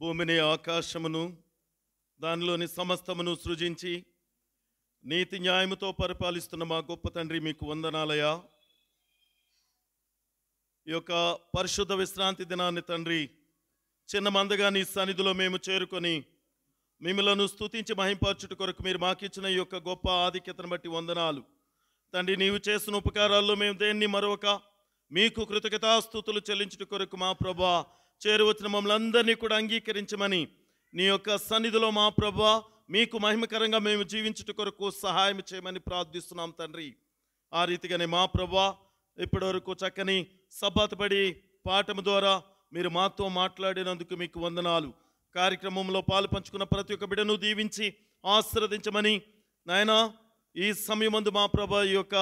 భూమిని ఆకాశమును దానిలోని సమస్తమును సృజించి నీతి న్యాయముతో పరిపాలిస్తున్న మా గొప్ప తండ్రి మీకు వందనాలయా. ఈ యొక్క పరిశుద్ధ విశ్రాంతి దినాన్ని తండ్రి చిన్న మందగా నీ సన్నిధిలో మేము చేరుకొని మిమ్మలను స్తుతించి మహింపరచుట కొరకు మీరు మాకిచ్చిన ఈ యొక్క గొప్ప ఆధిక్యతను బట్టి వందనాలు తండ్రి. నీవు చేసిన ఉపకారాల్లో మేము దేన్ని మరొక మీకు కృతజ్ఞతాస్తుతులు చెల్లించుట కొరకు మా ప్రభువా చేరువచ్చిన మమ్మల్ని అందరినీ కూడా అంగీకరించమని నీ యొక్క సన్నిధిలో మా ప్రభువా మీకు మహిమకరంగా మేము జీవించుట కొరకు సహాయం చేయమని ప్రార్థిస్తున్నాం తండ్రి. ఆ రీతిగానే మా ప్రభువా ఇప్పటివరకు చక్కని సబ్బాతుబడి పాఠము ద్వారా మీరు మాతో మాట్లాడినందుకు మీకు వందనాలు. కార్యక్రమంలో పాలు పంచుకున్న ప్రతి ఒక్క బిడ్డను దీవించి ఆశీర్వదించమని నాయనా ఈ సమయమందు మా ప్రభు ఈ యొక్క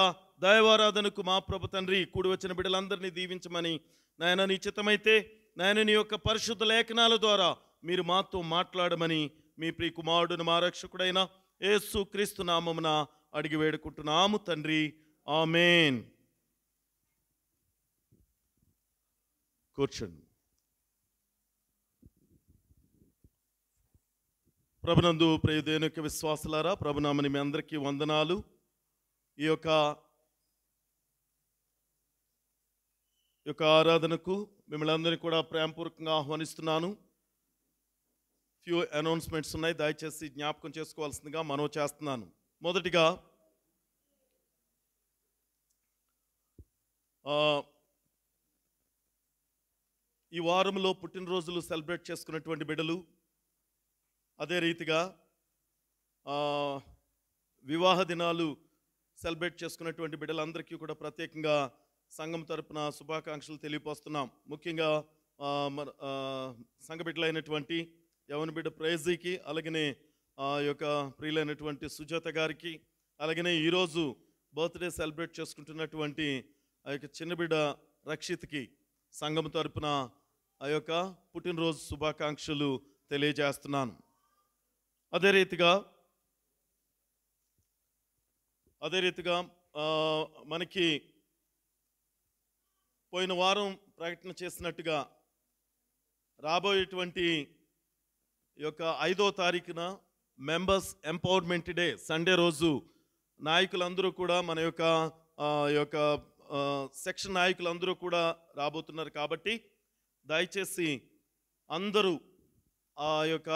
దైవారాధనకు మా ప్రభు తండ్రి కూడి వచ్చిన బిడ్డలందరినీ దీవించమని నాయన నీ చిత్తమైతే నాయన నీ యొక్క పరిశుద్ధ లేఖనాల ద్వారా మీరు మాతో మాట్లాడమని మీ ప్రియ కుమారుడును మా రక్షకుడైన యేసు క్రీస్తు నామమున అడిగి వేడుకుంటున్నాము తండ్రి, ఆమేన్. కూర్చోండి. ప్రభునందు ప్రియదేవుని యొక్క విశ్వాసులారా, ప్రభునామని మీ అందరికీ వందనాలు. ఈ యొక్క ఆరాధనకు మిమ్మల్ని అందరినీ కూడా ప్రేమపూర్వకంగా ఆహ్వానిస్తున్నాను. ఫ్యూ అనౌన్స్మెంట్స్ ఉన్నాయి, దయచేసి జ్ఞాపకం చేసుకోవాల్సిందిగా మనవి చేస్తున్నాను. మొదటిగా ఈ వారంలో పుట్టినరోజులు సెలబ్రేట్ చేసుకున్నటువంటి బిడ్డలు, అదే రీతిగా వివాహ దినాలు సెలబ్రేట్ చేసుకున్నటువంటి బిడ్డలందరికీ కూడా ప్రత్యేకంగా సంఘం తరపున శుభాకాంక్షలు తెలియపరుస్తున్నాం. ముఖ్యంగా సంఘ బిడ్డలైనటువంటి యవన బిడ్డ ప్రైజీకి, అలాగనే యొక్క ప్రియులైనటువంటి సుజాత గారికి, అలాగనే ఈరోజు బర్త్డే సెలబ్రేట్ చేసుకుంటున్నటువంటి ఆ యొక్క చిన్న బిడ్డ రక్షిత్కి సంఘం తరపున ఆ యొక్క పుట్టినరోజు శుభాకాంక్షలు తెలియజేస్తున్నాను. అదే రీతిగా మనకి పోయిన వారం ప్రకటన చేసినట్టుగా రాబోయేటువంటి ఈ యొక్క 5వ తారీఖున మెంబర్స్ ఎంపవర్మెంట్ డే సండే రోజు నాయకులందరూ కూడా మన యొక్క సెక్షన్ నాయకులందరూ కూడా రాబోతున్నారు. కాబట్టి దయచేసి అందరూ ఆ యొక్క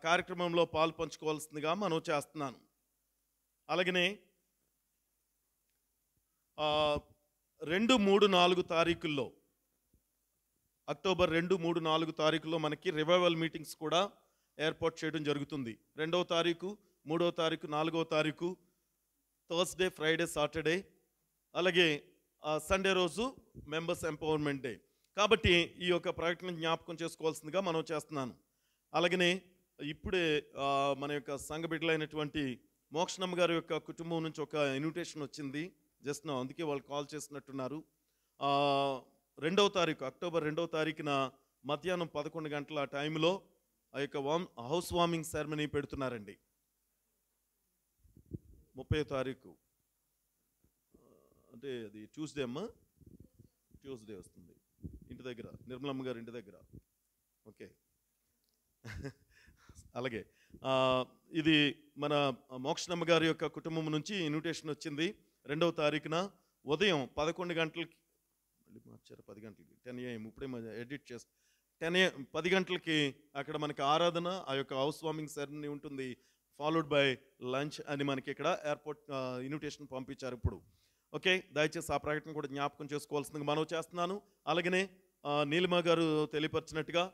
కార్యక్రమంలో పాలు పంచుకోవాల్సిందిగా మనం చేస్తున్నాను. అలాగనే 2, 3, 4 తారీఖుల్లో, అక్టోబర్ 2, 3, 4 తారీఖుల్లో మనకి రివైవల్ మీటింగ్స్ కూడా ఏర్పాటు చేయడం జరుగుతుంది. 2వ తారీఖు, 3వ తారీఖు, 4వ తారీఖు థర్స్డే, ఫ్రైడే, సాటర్డే, అలాగే సండే రోజు మెంబర్స్ ఎంపవర్మెంట్ డే. కాబట్టి ఈ యొక్క ప్రకటన జ్ఞాపకం చేసుకోవాల్సిందిగా మనం చేస్తున్నాను. అలాగనే ఇప్పుడే మన యొక్క సంఘ బిడ్డలైనటువంటి మోక్షనమ్మ గారి యొక్క కుటుంబం నుంచి ఒక ఇన్విటేషన్ వచ్చింది జస్ట్ నా, అందుకే వాళ్ళు కాల్ చేసినట్టున్నారు. 2వ తారీఖు, అక్టోబర్ 2వ తారీఖున మధ్యాహ్నం 11 గంటల టైంలో ఆ యొక్క హౌస్ వార్మింగ్ సెరమనీ పెడుతున్నారండి. 30వ తారీఖు అంటే అది ట్యూస్డే అమ్మా, ట్యూస్డే వస్తుంది. ఇంటి దగ్గర, నిర్మలమ్మ గారి ఇంటి దగ్గర. ఓకే, అలాగే ఇది మన మోక్షనమ్మ గారి యొక్క కుటుంబం నుంచి ఇన్విటేషన్ వచ్చింది. 2వ తారీఖున ఉదయం 11 గంటలకి, మళ్ళీ మార్చారు 10 గంటలకి, 10 AM, ఇప్పుడే ఎడిట్ చేసి 10 గంటలకి అక్కడ మనకి ఆరాధన, ఆ యొక్క హౌస్ వార్మింగ్ సెరమనీ ఉంటుంది, ఫాలోడ్ బై లంచ్ అని మనకి ఇక్కడ ఎయిర్పోర్ట్ ఇన్విటేషన్ పంపించారు ఇప్పుడు. ఓకే, దయచేసి ఆ ప్రకటన కూడా జ్ఞాపకం చేసుకోవాల్సిందిగా మనవి చేస్తున్నాను. అలాగనే నీలిమ గారు తెలియపరిచినట్టుగా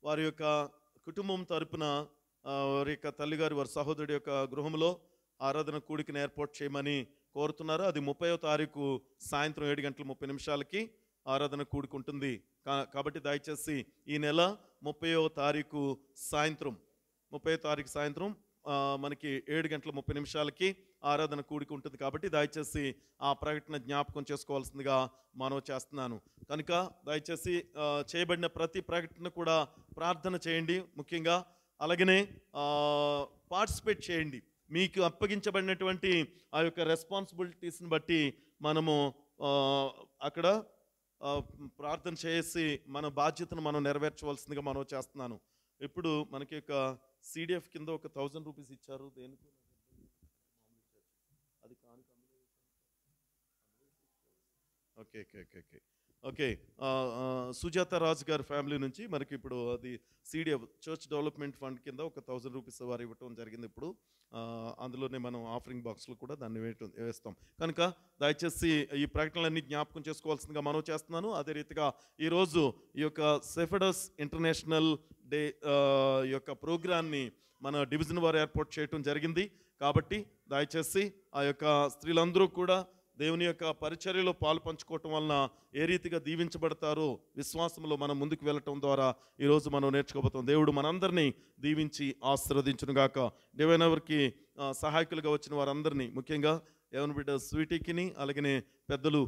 వారి యొక్క కుటుంబం తరపున వారి యొక్క తల్లిగారు, వారి సహోదరుడి యొక్క గృహంలో ఆరాధన కూడికను ఏర్పాటు చేయమని కోరుతున్నారు. అది 30వ తారీఖు సాయంత్రం 7:30 ఆరాధన కూడుకుంటుంది. కాబట్టి దయచేసి ఈ నెల 30వ తారీఖు సాయంత్రం మనకి 7:30 ఆరాధన కూడిక ఉంటుంది. కాబట్టి దయచేసి ఆ ప్రకటన జ్ఞాపకం చేసుకోవాల్సిందిగా మనవి చేస్తున్నాను. కనుక దయచేసి చేయబడిన ప్రతి ప్రకటన కూడా ప్రార్థన చేయండి ముఖ్యంగా. అలాగనే పార్టిసిపేట్ చేయండి. మీకు అప్పగించబడినటువంటి ఆ యొక్క రెస్పాన్సిబిలిటీస్ని బట్టి మనము అక్కడ ప్రార్థన చేసి మన బాధ్యతను మనం నెరవేర్చవలసిందిగా మనం చేస్తున్నాను. ఇప్పుడు మనకి ఒక సిడిఎఫ్ కింద ఒక 1000 రూపీస్ ఇచ్చారు. దేనికి? అది కాను. Okay okay okay okay okay. Sujatha Raj గారి ఫ్యామిలీ నుంచి మనకి ఇప్పుడు అది సిడిఎఫ్ చర్చ్ డెవలప్మెంట్ ఫండ్ కింద ఒక 1000 రూపీస్ వారు ఇవ్వటం జరిగింది. ఇప్పుడు అందులోనే మనం ఆఫరింగ్ బాక్స్లో కూడా దాన్ని వేస్తాం. కనుక దయచేసి ఈ ప్రకటనలన్నీ జ్ఞాపకం చేసుకోవాల్సిందిగా మనం చేస్తున్నాను. అదే రీతిగా ఈరోజు ఈ యొక్క సెఫెడస్ ఇంటర్నేషనల్ డే యొక్క ప్రోగ్రాన్ని మన డివిజన్ వారు ఏర్పాటు చేయటం జరిగింది. కాబట్టి దయచేసి ఆ యొక్క స్త్రీలందరూ కూడా దేవుని యొక్క పరిచర్యలో పాలు పంచుకోవటం వలన ఏ రీతిగా దీవించబడతారో విశ్వాసంలో మనం ముందుకు వెళ్ళటం ద్వారా ఈరోజు మనం నేర్చుకోబోతాం. దేవుడు మనందరినీ దీవించి ఆశీర్వదించునుగాక. డివైన్ అవర్కి సహాయకులుగా వచ్చిన వారందరినీ, ముఖ్యంగా యవన బిడ్డ స్వీటీకిని, అలాగనే పెద్దలు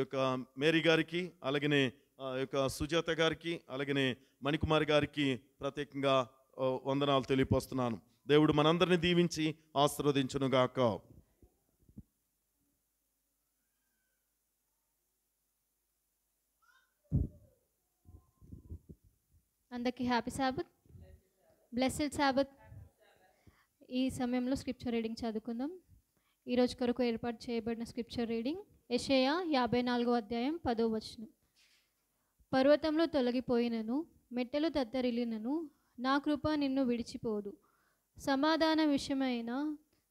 యొక్క మేరీ గారికి, అలాగనే యొక్క సుజాత గారికి, అలాగనే మణికుమారి గారికి ప్రత్యేకంగా వందనాలు తెలియపరుస్తున్నాను. దేవుడు మనందరినీ దీవించి ఆశీర్వదించునుగాక. అందరికీ హ్యాపీ సాబత్, బ్లెస్డ్ సాబత్. ఈ సమయంలో స్క్రిప్చర్ రీడింగ్ చదువుకుందాం. ఈరోజు కొరకు ఏర్పాటు చేయబడిన స్క్రిప్చర్ రీడింగ్ యెషయా 54వ అధ్యాయం 10వ వచనం. పర్వతంలో తొలగిపోయినను, మెట్టెలు తత్తరిల్లినను, నా కృప నిన్ను విడిచిపోదు, సమాధాన విషయమైన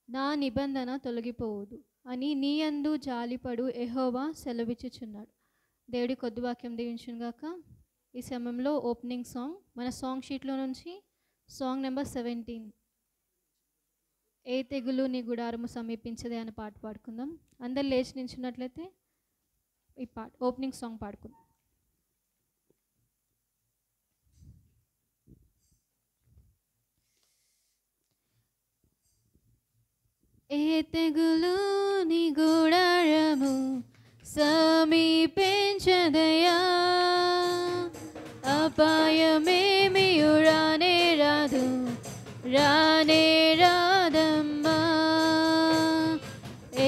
నా నిబంధన తొలగిపోవదు అని నీ యందు జాలిపడు యెహోవా సెలవిచ్చుచున్నాడు. దేవుడి కొద్ది వాక్యం దీవించునుగాక. ఈ సమయంలో ఓపెనింగ్ సాంగ్ మన సాంగ్ షీట్లో నుంచి సాంగ్ నెంబర్ 17, ఏ తెగులు నీ గుడారము సమీపించదే అనే పాట పాడుకుందాం. అందరు లేచి నించున్నట్లయితే ఈ పాట ఓపెనింగ్ సాంగ్ పాడుకుందాం. ఏ తెగులు నీ గుడారము సమీపించదయా, అపాయమేమియు రానే రాదు, రానే రాదమ్మా.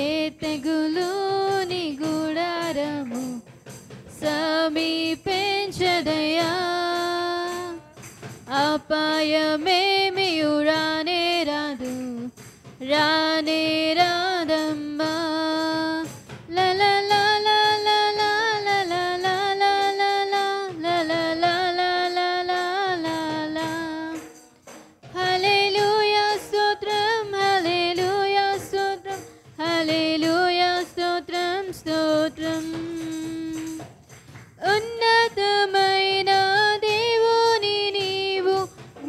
ఏ తెగులు నీ గుడారము సమీపించదయా, అపాయమేమియు రానే రాదు, రానే రాదమ్మా. ఉన్నతమైన దేవుని నీవు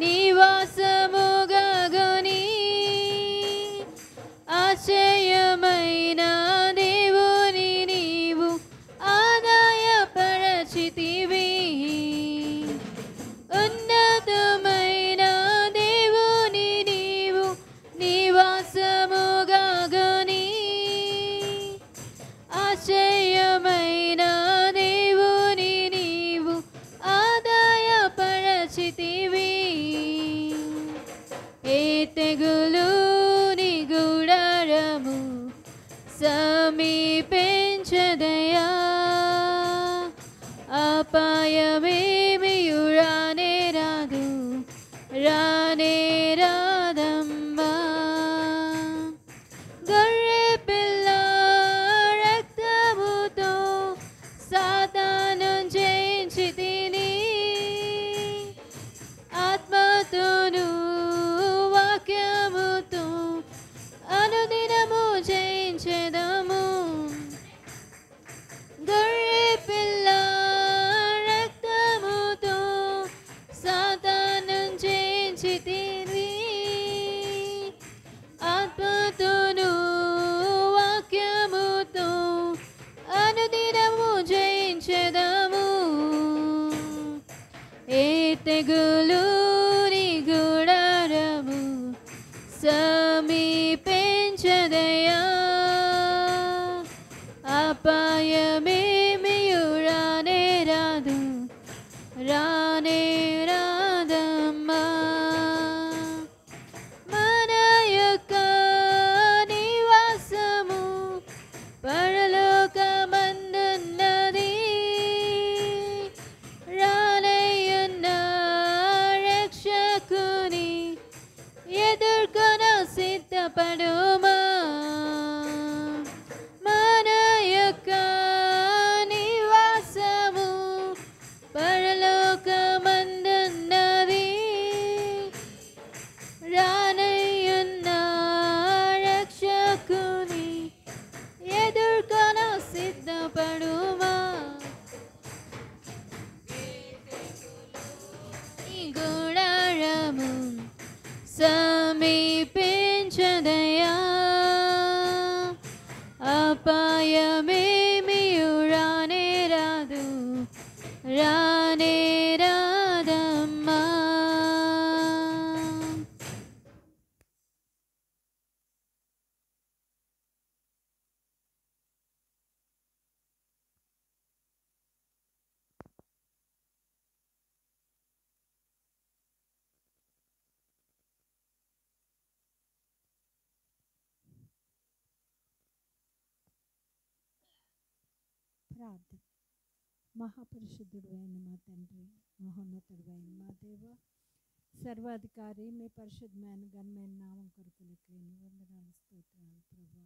నివాసముగా గని, ఆశ్చర్యమైన దేవుని నీవు ఆదాయపరచితివి. ఉన్నతమైన దేవుని నీవు నివాసముగా గని, ఆశ్చర్యమైన దేవుని నీవు ఆదాయపరచితివి. ఏ తెగులు నీ గుడారము సమీపించదయా, అపాయమేమియు రానే రాదు, రానే రాదమ్మా. గొర్రె పిల్ల రక్తముతో సాతాను జయించితిని, ఆత్మతోను వాక్యముతో అనుదినము జయించెదము. గొర్రె పిల్ల రక్తముతో సాతాను జయించితిని, సిద్ధపడుమా మన యొక్క నివాసము పరలోకమందున్నది రానయ్యున్న రక్షకుని ఎదుర్కొన సిద్ధపడుమా ఈ గుడారము సమీపించదయా అపాయమేమియు రానే రాదు రానే రాదమ్మా. ప్రార్థన. మహాపరిశుద్ధుడు అయిన మా తండ్రి, మహోన్నతుడు అయిన మా దేవ, సర్వాధికారి, మీ పరిశుద్ధమైన ఘనమైన నామం కొరకు లెక్కలేని వందనాలు స్తోత్రాలు ప్రభా.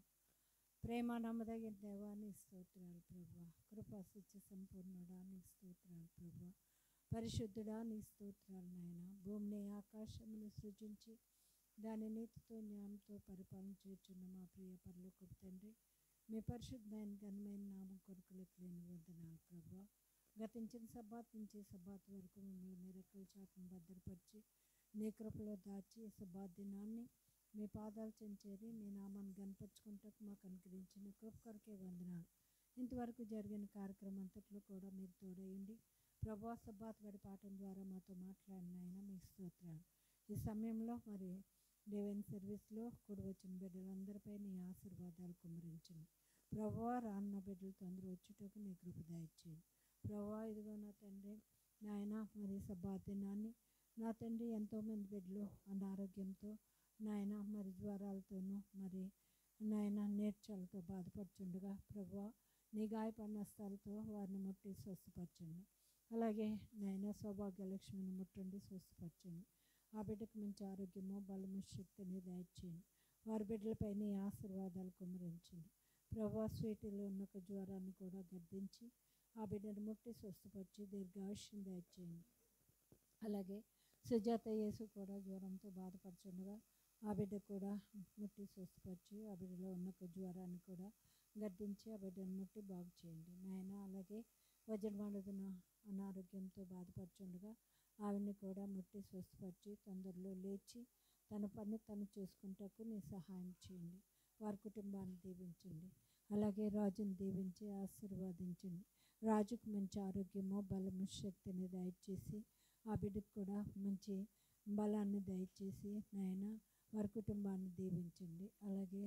ప్రేమ నమ్మదగిన దేవాన్ని స్తోత్రాలు ప్రభా. కృపా సత్య సంపూర్ణుడా నీ స్తోత్రాలు ప్రభా. పరిశుద్ధుడా నీ స్తోత్రాలు నాయన. భూమిని ఆకాశమును సృజించి దాని నీతితో న్యాయంతో పరిపాలన చేస్తున్న మా ప్రియ పరలోకపు తండ్రి, మీ పరిశుద్ధమైన ఘనమైన నామం కొరకు లెక్కలేని వందనాలు ప్రభా. గతించిన సబ్బాత్ నుంచి సబ్బాత్ వరకు మిమ్మల్ని మీ రెక్కల చాటును భద్రపరిచి నీ కృపలో దాచి సబ్బాత్ దినాన్ని మీ పాదాలు చెంచేరి మీ నామాన్ని గనపరుచుకుంటకు మాకు అనుగ్రహించిన కృప కొరకే వందనాలు. ఇంతవరకు జరిగిన కార్యక్రమం అంతట్లో కూడా మీరు తోడయండి ప్రభా. సబ్బాత్ గడి పాఠం ద్వారా మాతో మాట్లాడిన ఆయన మీ స్తోత్రాలు. ఈ సమయంలో మరి డివైన్ సర్వీస్లో కూడి వచ్చిన బిడ్డలందరిపై నీ ఆశీర్వాదాలు కుమ్మరించండి ప్రభువా. రాన్న బిడ్డలతో అందరూ వచ్చేటకు నీ కృప దయచేయండి ప్రభువా. ఇదిగో నా తండ్రి నాయన మరి సబ్బాత్ దినాన్ని నా తండ్రి ఎంతోమంది బిడ్డలు అనారోగ్యంతో నాయన మరి జ్వరాలతోనూ మరి నాయన నేర్చలతో బాధపడుచుండగా ప్రభువా నీ గాయపడిన హస్తాలతో వారిని ముట్టి స్వస్థపరచండి. అలాగే నాయన సౌభాగ్యలక్ష్మిని ముట్టండి, స్వస్థపరచండి. ఆ బిడ్డకు మంచి ఆరోగ్యము బలము శక్తిని దయచేయండి. వారి బిడ్డలపై నీ ఆశీర్వాదాలు కుమ్మరించండి ప్రభువా. స్వీటీలో ఉన్న ఒక జ్వరాన్ని కూడా గద్దించి ఆ బిడ్డను ముట్టి స్వస్థపరిచి దీర్ఘాయుష్యం దయచేయండి. అలాగే సుజాత యేసు కూడా జ్వరంతో బాధపడుతుండగా ఆ బిడ్డ కూడా ముట్టి స్వస్థపరిచి ఆ బిడ్డలో ఉన్న ఒక జ్వరాన్ని కూడా గద్దించి ఆ బిడ్డను ముట్టి బాగు చేయండి నాయన. అలాగే వజ్రమాడుతున్న అనారోగ్యంతో బాధపడుతుండగా ఆవిడ్ని కూడా ముట్టి స్వస్థపరిచి తొందరలో లేచి తన పని తను చేసుకుంటకు నీ సహాయం చేయండి. వారి కుటుంబాన్ని దీవించండి. అలాగే రాజుని దీవించి ఆశీర్వదించండి. రాజుకు మంచి ఆరోగ్యము బలము శక్తిని దయచేసి ఆ బిడ్డకు కూడా మంచి బలాన్ని దయచేసి నాయన వారి కుటుంబాన్ని దీవించండి. అలాగే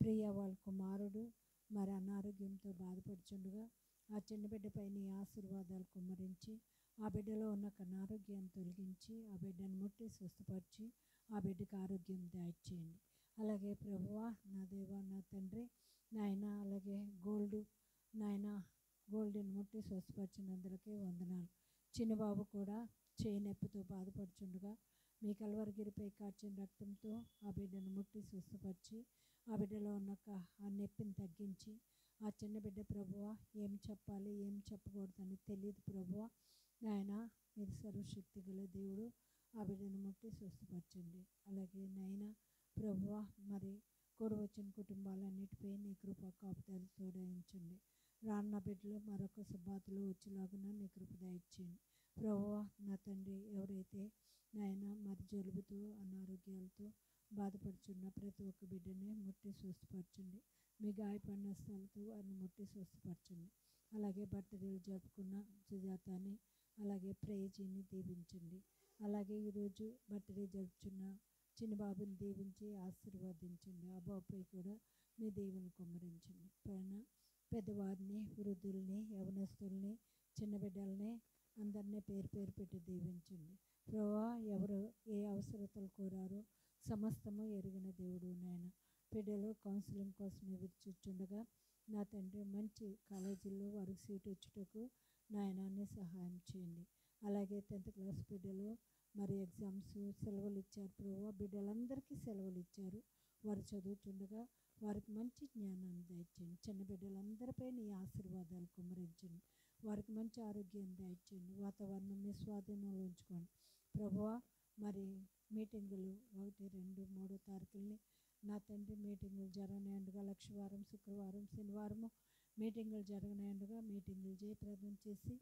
ప్రియ వాళ్ళ కుమారుడు మరి అనారోగ్యంతో బాధపడుచుండగా ఆ చిన్న బిడ్డపై నీ ఆశీర్వాదాలు కుమ్మరించి ఆ బిడ్డలో ఉన్న అనారోగ్యాన్ని తొలగించి ఆ బిడ్డను ముట్టి స్వస్థపరిచి ఆ బిడ్డకు ఆరోగ్యం దయచేయండి. అలాగే ప్రభువా నా దేవా నా తండ్రి నాయన అలాగే గోల్డ్ని ముట్టి స్వస్థపరిచినందులకే వందనాలు. చిన్నబాబు కూడా చేయి నొప్పితో బాధపడుచుండగా మీ కల్వరగిరిపై కార్చిన రక్తంతో ఆ బిడ్డను ముట్టి స్వస్థపరిచి ఆ బిడ్డలో ఉన్న ఆ నొప్పిని తగ్గించి ఆ చిన్న బిడ్డ ప్రభువా ఏం చెప్పాలి ఏం చెప్పకూడదని తెలియదు ప్రభువా నాయన మీరు సర్వశక్తి గల దేవుడు ఆ బిడ్డను ముట్టి స్వస్థపరచండి. అలాగే నాయన ప్రభువా మరి కూడి వచ్చిన కుటుంబాలన్నిటిపై నీ కృప కాపుదలు తోడయించండి. రాన్న బిడ్డలు మరొక సబ్బాతులో వచ్చేలాగున నీ కృప దయచేయండి ప్రభువా. నా తండ్రి ఎవరైతే నాయన మరి జలుబుతో అనారోగ్యాలతో బాధపడుచున్న ప్రతి ఒక్క బిడ్డని ముట్టి స్వస్థపరచండి. మీ గాయపడిన స్థలతో వారిని ముట్టి స్వస్థపరచండి. అలాగే బర్త్డేలు జరుపుకున్న సుజాతని అలాగే ప్రేయజీని దీవించండి. అలాగే ఈరోజు బర్త్డే జరుపుచున్న చిన్నబాబుని దీవించి ఆశీర్వదించండి. ఆ బాబుపై కూడా మీ దేవుని కుమ్మరించండి. పైన పెద్దవారిని వృద్ధుల్ని యవనస్తుల్ని చిన్న బిడ్డల్ని అందరినీ పేరు పేరు పెట్టి దీవించండి ప్రభువా. ఎవరు ఏ అవసరతలు కోరారో సమస్తము ఎరిగిన దేవుడు నాయన. బిడ్డలు కౌన్సిలింగ్ కోసం ఎదురు చూస్తుండగా నా తండ్రి మంచి కాలేజీల్లో వారికి సీట్ వచ్చేటకు నాయనాన్ని సహాయం చేయండి. అలాగే 10th క్లాస్ బిడ్డలు మరి ఎగ్జామ్స్ సెలవులు ఇచ్చారు ప్రభువా. బిడ్డలందరికీ సెలవులు ఇచ్చారు. వారు చదువుతుండగా వారికి మంచి జ్ఞానాన్ని దయచేయండి. చిన్న బిడ్డలందరిపై నీ ఆశీర్వాదాలు కుమ్మరించండి. వారికి మంచి ఆరోగ్యాన్ని దయచేయండి. వాతావరణం మీ స్వాధీనంలో ఉంచుకోండి ప్రభువా. మరి మీటింగులు 1, 2, 3 తారీఖుల్ని నా తండ్రి మీటింగులు జరగనేండుగా, లక్షవారం, శుక్రవారం, శనివారము మీటింగులు జరగనేండుగా మీటింగులు జయప్రదం చేసి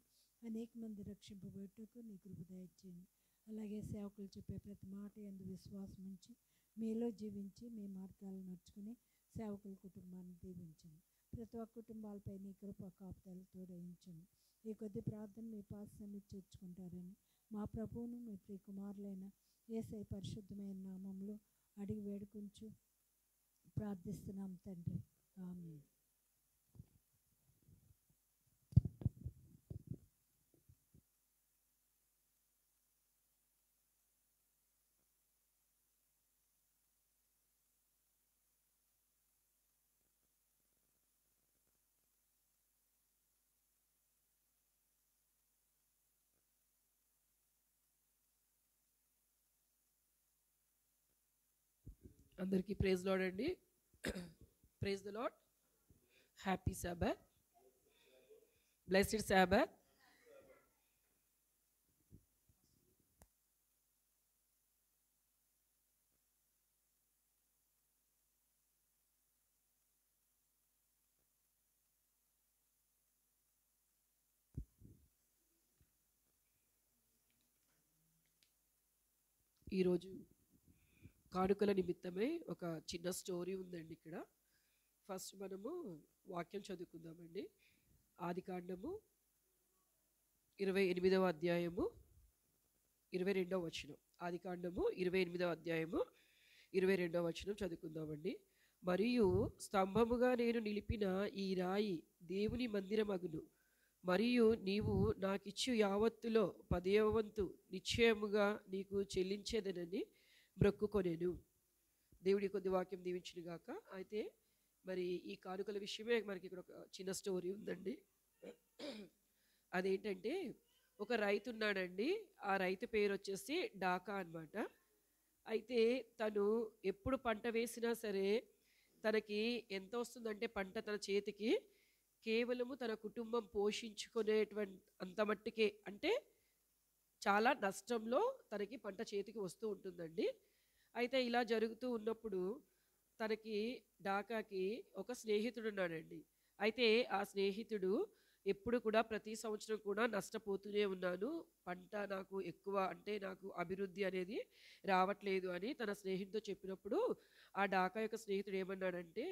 అనేక మంది రక్షింపబెట్టుకు నీ కృప దయచేయండి. అలాగే సేవకులు చెప్పే ప్రతి మాట యందు విశ్వాసం ఉంచి మీలో జీవించి మీ మార్గాలు నడుచుకుని సేవకుల కుటుంబాన్ని దీవించండి. ప్రతి ఒక్క కుటుంబాలపై నీ కృప కాపుదలు తోడయించండి. ఈ కొద్ది ప్రార్థన మీ పాసాన్ని చేర్చుకుంటారని మా ప్రభువును మీ ప్రియ కుమారులైన యేసయ్య పరిశుద్ధమైన నామంలో అడిగి వేడుకుంటూ ప్రార్థిస్తున్నాం తండ్రి. ఆమేన్. అందరికీ ప్రైజ్ లార్డ్ అండి. Praise the lord. Happy sabbath, blessed sabbath. ఈరోజు కానుకల నిమిత్తమై ఒక చిన్న స్టోరీ ఉందండి. ఇక్కడ ఫస్ట్ మనము వాక్యం చదువుకుందామండి. ఆదికాండము 28వ అధ్యాయము 22వ వచనం. ఆదికాండము 28వ అధ్యాయము 22వ వచనం చదువుకుందామండి. మరియు స్తంభముగా నేను నిలిపిన ఈ రాయి దేవుని మందిరమగును, మరియు నీవు నాకిచ్చు యావత్తులో 10వ వంతు నిశ్చయముగా నీకు చెల్లించేదనని బ్రొక్కుకొనేను. దేవుడి కొద్ది వాక్యం దీవించును గాక. అయితే మరి ఈ కానుకల విషయమే మనకి ఇక్కడ ఒక చిన్న స్టోరీ ఉందండి. అదేంటంటే, ఒక రైతు ఉన్నాడండి. ఆ రైతు పేరు వచ్చేసి డాకా అన్నమాట. అయితే తను ఎప్పుడు పంట వేసినా సరే తనకి ఎంత వస్తుందంటే పంట తన చేతికి కేవలము తన కుటుంబం పోషించుకునేటువంటి అంత మట్టుకే, అంటే చాలా నష్టంలో తనకి పంట చేతికి వస్తూ ఉంటుందండి. అయితే ఇలా జరుగుతూ ఉన్నప్పుడు తనకి డాకాకి ఒక స్నేహితుడు ఉన్నాడండి. అయితే ఆ స్నేహితుడు ఎప్పుడు కూడా ప్రతి సంవత్సరం కూడా నష్టపోతూనే ఉన్నాను, పంట నాకు ఎక్కువ అంటే నాకు అభివృద్ధి అనేది రావట్లేదు అని తన స్నేహితుడితో చెప్పినప్పుడు ఆ డాకా యొక్క స్నేహితుడు ఏమన్నాడంటే,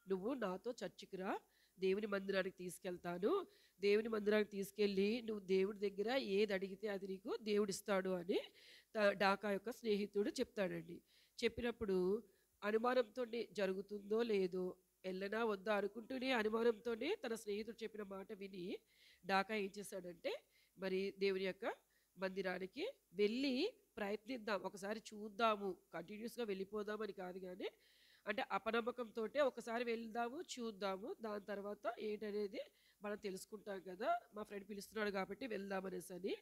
నువ్వు నాతో చర్చికి రా, దేవుని మందిరానికి తీసుకెళ్తాను, దేవుని మందిరానికి తీసుకెళ్ళి నువ్వు దేవుడి దగ్గర ఏది అడిగితే అది నీకు దేవుడిస్తాడు అని డాకా యొక్క స్నేహితుడు చెప్తాడండి. చెప్పినప్పుడు అనుమానంతోనే జరుగుతుందో లేదో, వెళ్ళనా వద్దా అనుకుంటూనే అనుమానంతోనే తన స్నేహితుడు చెప్పిన మాట విని డాకా ఏం చేశాడంటే, మరి దేవుని యొక్క మందిరానికి వెళ్ళి ప్రయత్నిద్దాం, ఒకసారి చూద్దాము, కంటిన్యూస్గా వెళ్ళిపోదామని కాదు కానీ అంటే అపనమ్మకంతో ఒకసారి వెళ్దాము చూద్దాము, దాని తర్వాత ఏంటనేది మనం తెలుసుకుంటాం కదా, మా ఫ్రెండ్ పిలుస్తున్నాడు కాబట్టి వెళ్దామనేసి అని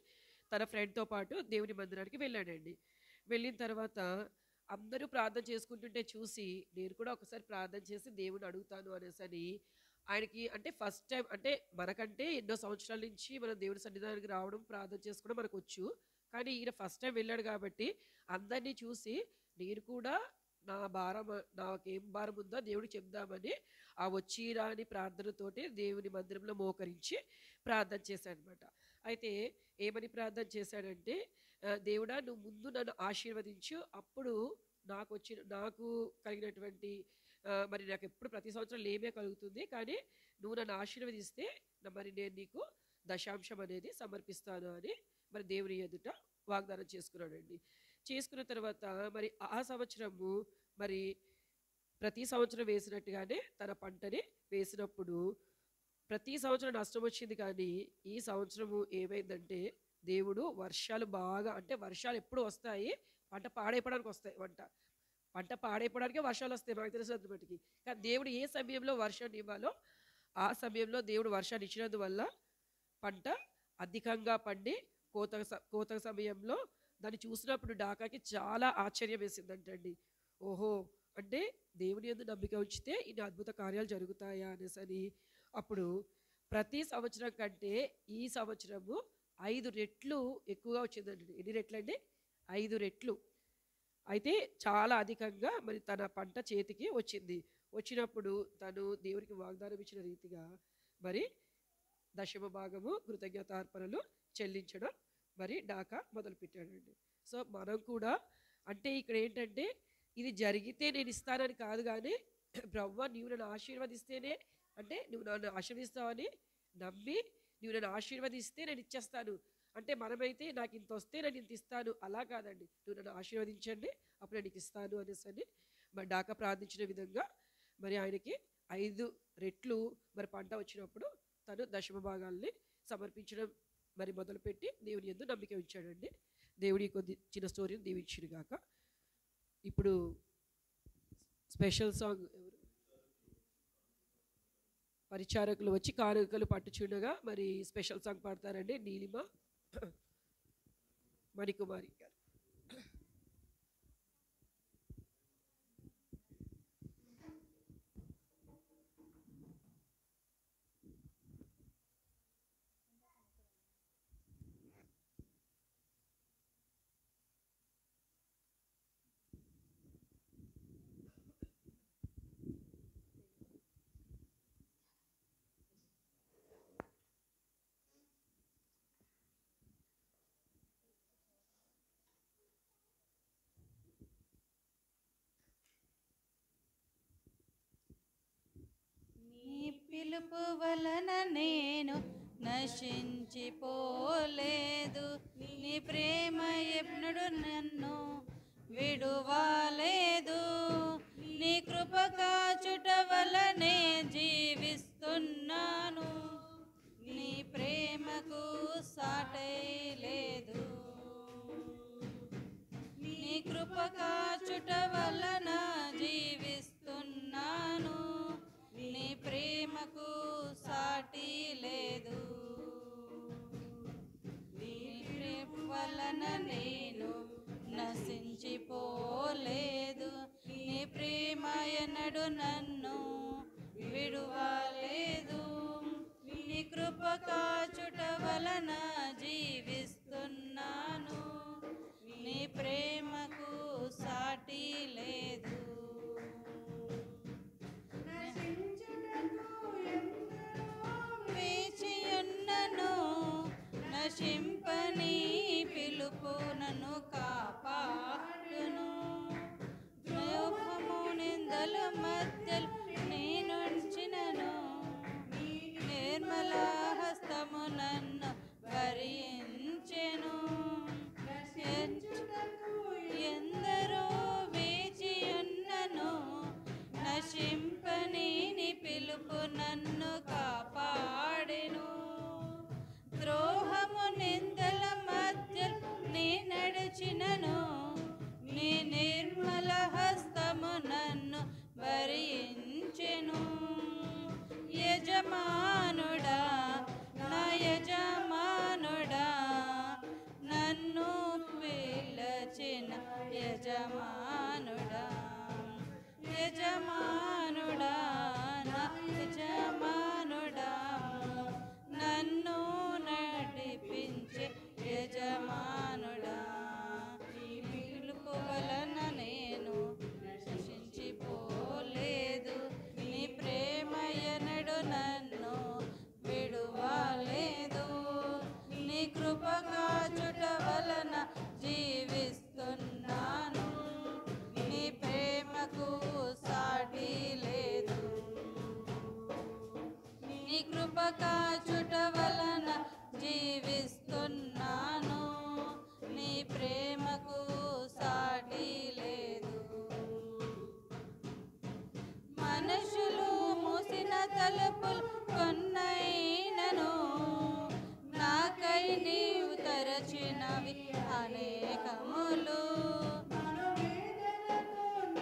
తన ఫ్రెండ్తో పాటు దేవుని మందిరానికి వెళ్ళాడండి. వెళ్ళిన తర్వాత అందరూ ప్రార్థన చేసుకుంటుంటే చూసి నేను కూడా ఒకసారి ప్రార్థన చేసి దేవుని అడుగుతాను అనేసి అని ఆయనకి, అంటే ఫస్ట్ టైం, అంటే మనకంటే ఎన్నో సంవత్సరాల నుంచి మనం దేవుడి సన్నిధానానికి రావడం ప్రార్థన చేసుకోవడం మనకు వచ్చు, కానీ ఈయన ఫస్ట్ టైం వెళ్ళాడు కాబట్టి అందరినీ చూసి నేను కూడా నా భారం, నాకేం భారం ఉందో దేవుడికి చెప్దామని ఆ వచ్చి రాని ప్రార్థనతోటి దేవుని మందిరంలో మోకరించి ప్రార్థన చేశాడనమాట. అయితే ఏమని ప్రార్థన చేశాడంటే, దేవుడా నువ్వు ముందు నన్ను ఆశీర్వదించు, అప్పుడు నాకు కలిగినటువంటి మరి నాకు ఎప్పుడు ప్రతి సంవత్సరం లేమే కలుగుతుంది, కానీ నువ్వు నన్ను ఆశీర్వదిస్తే మరి నేను నీకు దశాంశం అనేది సమర్పిస్తాను అని మరి దేవుని ఎదుట వాగ్దానం చేసుకున్నాడండి. చేసుకున్న తర్వాత మరి ఆ సంవత్సరము మరి ప్రతి సంవత్సరం వేసినట్టుగానే తన పంటని వేసినప్పుడు ప్రతి సంవత్సరం నష్టం వచ్చింది, కానీ ఈ సంవత్సరము ఏమైందంటే దేవుడు వర్షాలు బాగా, అంటే వర్షాలు ఎప్పుడు వస్తాయి, పంట పాడైపోవడానికి వస్తాయి, పంట పాడైపోవడానికే వర్షాలు వస్తాయి మనకు తెలిసినంత మటుకి. కానీ దేవుడు ఏ సమయంలో వర్షాన్ని ఇవ్వాలో ఆ సమయంలో దేవుడు వర్షాన్ని ఇచ్చినందువల్ల పంట అధికంగా పండి కోత సమయంలో దాన్ని చూసినప్పుడు డాకాకి చాలా ఆశ్చర్యం వేసిందంటండి. ఓహో, అంటే దేవుని యందు నమ్మిక ఉంచితే ఇన్ని అద్భుత కార్యాలు జరుగుతాయా అనేసి అని. అప్పుడు ప్రతి సంవత్సరం కంటే ఈ సంవత్సరము 5 రెట్లు ఎక్కువగా వచ్చిందండి. ఎన్ని రెట్లు అండి? 5 రెట్లు. అయితే చాలా అధికంగా మరి తన పంట చేతికి వచ్చింది. వచ్చినప్పుడు తను దేవునికి వాగ్దానం ఇచ్చిన రీతిగా మరి దశమ భాగము కృతజ్ఞతార్పణలు చెల్లించడం మరి డాకా మొదలుపెట్టాడండి. సో మనం కూడా అంటే ఇక్కడ ఏంటంటే ఇది జరిగితే నేను ఇస్తానని కాదు, కానీ బ్రహ్మ నీవు నన్ను ఆశీర్వదిస్తేనే, అంటే నువ్వు నన్ను ఆశీర్వదిస్తావని నమ్మి నువ్వు నన్ను ఆశీర్వదిస్తే నేను ఇచ్చేస్తాను. అంటే మనమైతే నాకు ఇంత వస్తే నేను ఇంత ఇస్తాను, అలా కాదండి. నువ్వు నన్ను ఆశీర్వదించండి అప్పుడు నేను ఇస్తాను అనేసి అని మరి డాకా ప్రార్థించిన విధంగా మరి ఆయనకి 5 రెట్లు మరి పంట వచ్చినప్పుడు తను దశమ భాగాల్ని సమర్పించడం మరి మొదలుపెట్టి దేవుని యందు నమ్మిక ఉంచాడండి. దేవుడి కొద్ది చిన్న స్టోరీని దీవించిన గాక. ఇప్పుడు స్పెషల్ సాంగ్ పరిచారకులు వచ్చి కానుకలు పట్టుచుండగా మరి స్పెషల్ సాంగ్ పాడతారండి నీలిమ మణికుమారి గారు. నీ పిలుపు వలన నేను నశించిపోలేదు, నీ ప్రేమ ఎప్పుడు నన్ను విడువాలేదు, నీ కృప కాచుట వలనే జీవిస్తున్నాను, నీ ప్రేమకు సాటై లేదు, నీ కృప కాచుట వలన జీవిస్తున్నాను, నీ ప్రేమకు సాటి లేదు, నీ ప్రేమ వలన నేను నశించిపోలేదు, నీ ప్రేమ ఎన్నడు నన్ను విడువలేదు, నీ కృప కాచుట వలన జీవిస్తున్నాను, నీ ప్రేమకు సాటి లేదు. వేచియున్నను నశింపని పిలుపు నన్ను కాపాడును, ద్రోహము నిందల మధ్యలో నేనుంచినను, నిర్మల హస్తము నన్ను భరించెను, ఎందరో వేచియున్నను నశింపని నీ పిలుపు నన్ను కాపాడెను, ద్రోహము నిందల మధ్య నీ నడిచినను, నీ నిర్మల హస్తము నన్ను భరించెను, యజమానుడా నా యజమానుడా నన్ను పిలచిన యజమానుడా, యజమానుడా నా యజమానుడా నన్ను నడిపించే యజమానుడా, నీ పిలుపు వలన నేను నశించిపోలేదు, నీ ప్రేమ ఎన్నడు నన్ను విడువలేదు, నీ కృప కాచుట వలన జీవిస్తున్నాను, నీ ప్రేమకు సాటి లేదు, నీ కృప కాచుట వలన జీవిస్తున్నాను, నీ ప్రేమకు సాటి లేదు. మనుషులు మూసిన తలుపులు కొన్నైనను నాకై నీవు తెరచినవి అనేకములు,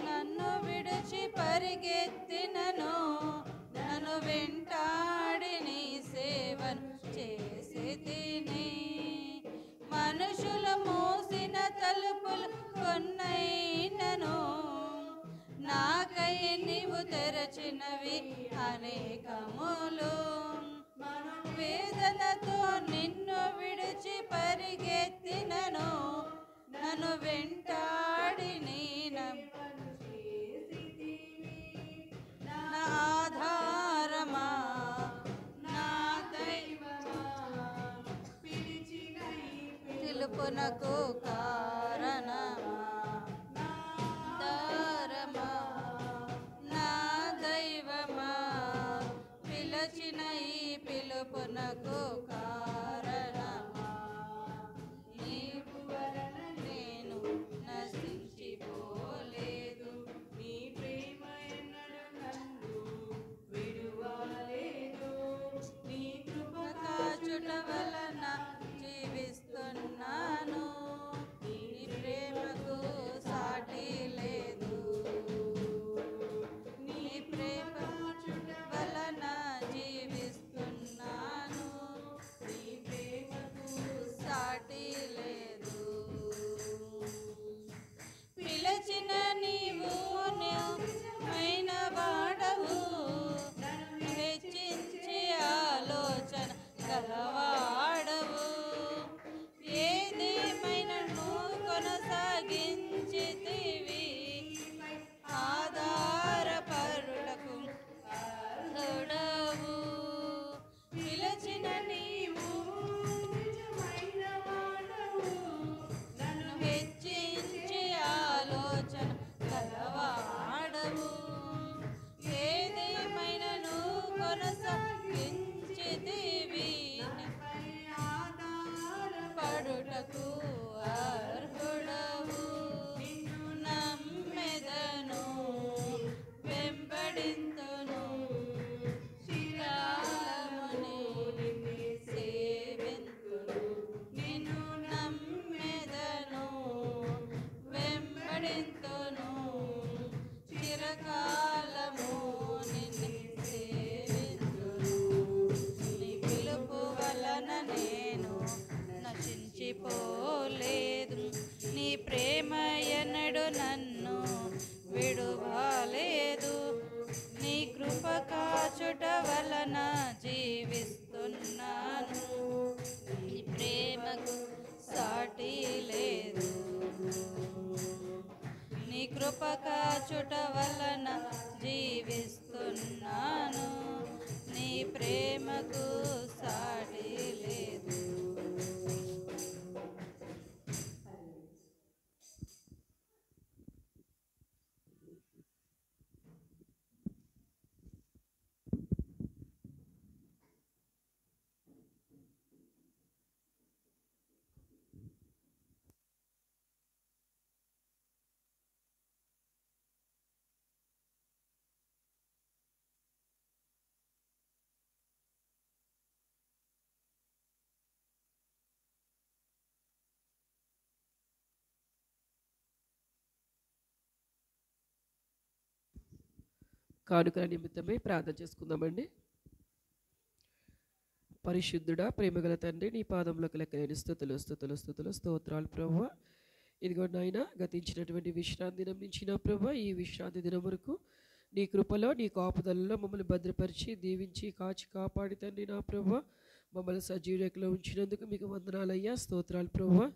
నన్ను విడిచి పరిగెత్తినను నన్ను వెంటాడి నీ సేవను చేసి తిని, మనుషుల మోసిన తలుపులు కొన్నైనను నా నీవు తెరచినవి అనేకములు. వేదనతో నిన్ను విడిచి పరిగెత్తినను, నన్ను వెంటాడి నా ఆధారమా, నా దైవమా, పిలుపునకు కారణమా, దారమా, నా దైవమా, పిలచిన ఈ పిలుపునకు కారణమా. నీవు వలన నేను నశించిపోలేదు, నీ ప్రేమ ఎన్నడూ నన్ను విడువలేదు. నీ కృప కాచుట వలన జీవిస్తున్నాను, నీ ప్రేమకు సాటి లేదు. నీ ప్రేమ కాచుట వలన జీవిస్తున్నాను, నీ ప్రేమకు సాటి లేదు. పిలచిన నీవు నిజమైన వాడవు, హెచ్చించి ఆలోచన గలవాడవు. ఏదేమైనను కొనసాగించితివి, ఆధారపరులకు అర్హుడవు. పిలచిన నీవు నిజమైన వాడవు, నన్ను హెచ్చించి ఆలోచన గలవాడవు. ఏదేమైనను కొనసాగించితివి, పడుటకు అర్హుడవు. నిన్ను నమ్మెదను, వెంబడింతును, చిరకాలముని నిన్ను సేవింతును. నిన్ను నమ్మెదను, వెంబడింతును, చిరకాలము నిన్ను సేవింతును. నీ పిలుపు వలన నేను నశించిపోలేదు, నీ ప్రేమ ఎన్నడు నన్ను విడువలేదు. నీ కృప కాచుట వలన జీవిస్తున్నాను, నీ ప్రేమకు సాటి లేదు. నీ కృప కాచుట వలన జీవిస్తున్నాను, నీ ప్రేమకు సాటి లేదు. కానుకల నిమిత్తమై ప్రార్థన చేసుకుందామండి. పరిశుద్ధుడా, ప్రేమగల తండ్రి, నీ పాదములకు లెక్కలేని స్తుతులు స్తుతులు స్తుతులు స్తోత్రాలు ప్రభువా. ఇదిగో నాయన, గతించినటువంటి విశ్రాంతి దినం నుంచి నా ప్రభువా, ఈ విశ్రాంతి దినం వరకు నీ కృపలో, నీ కాపుదలలో మమ్మల్ని భద్రపరిచి దీవించి కాచి కాపాడి తండ్రి నా ప్రభువా, మమ్మల్ని సజీవ రేఖలో ఉంచినందుకు మీకు వందనాలయ్యా, స్తోత్రాలు ప్రభువా.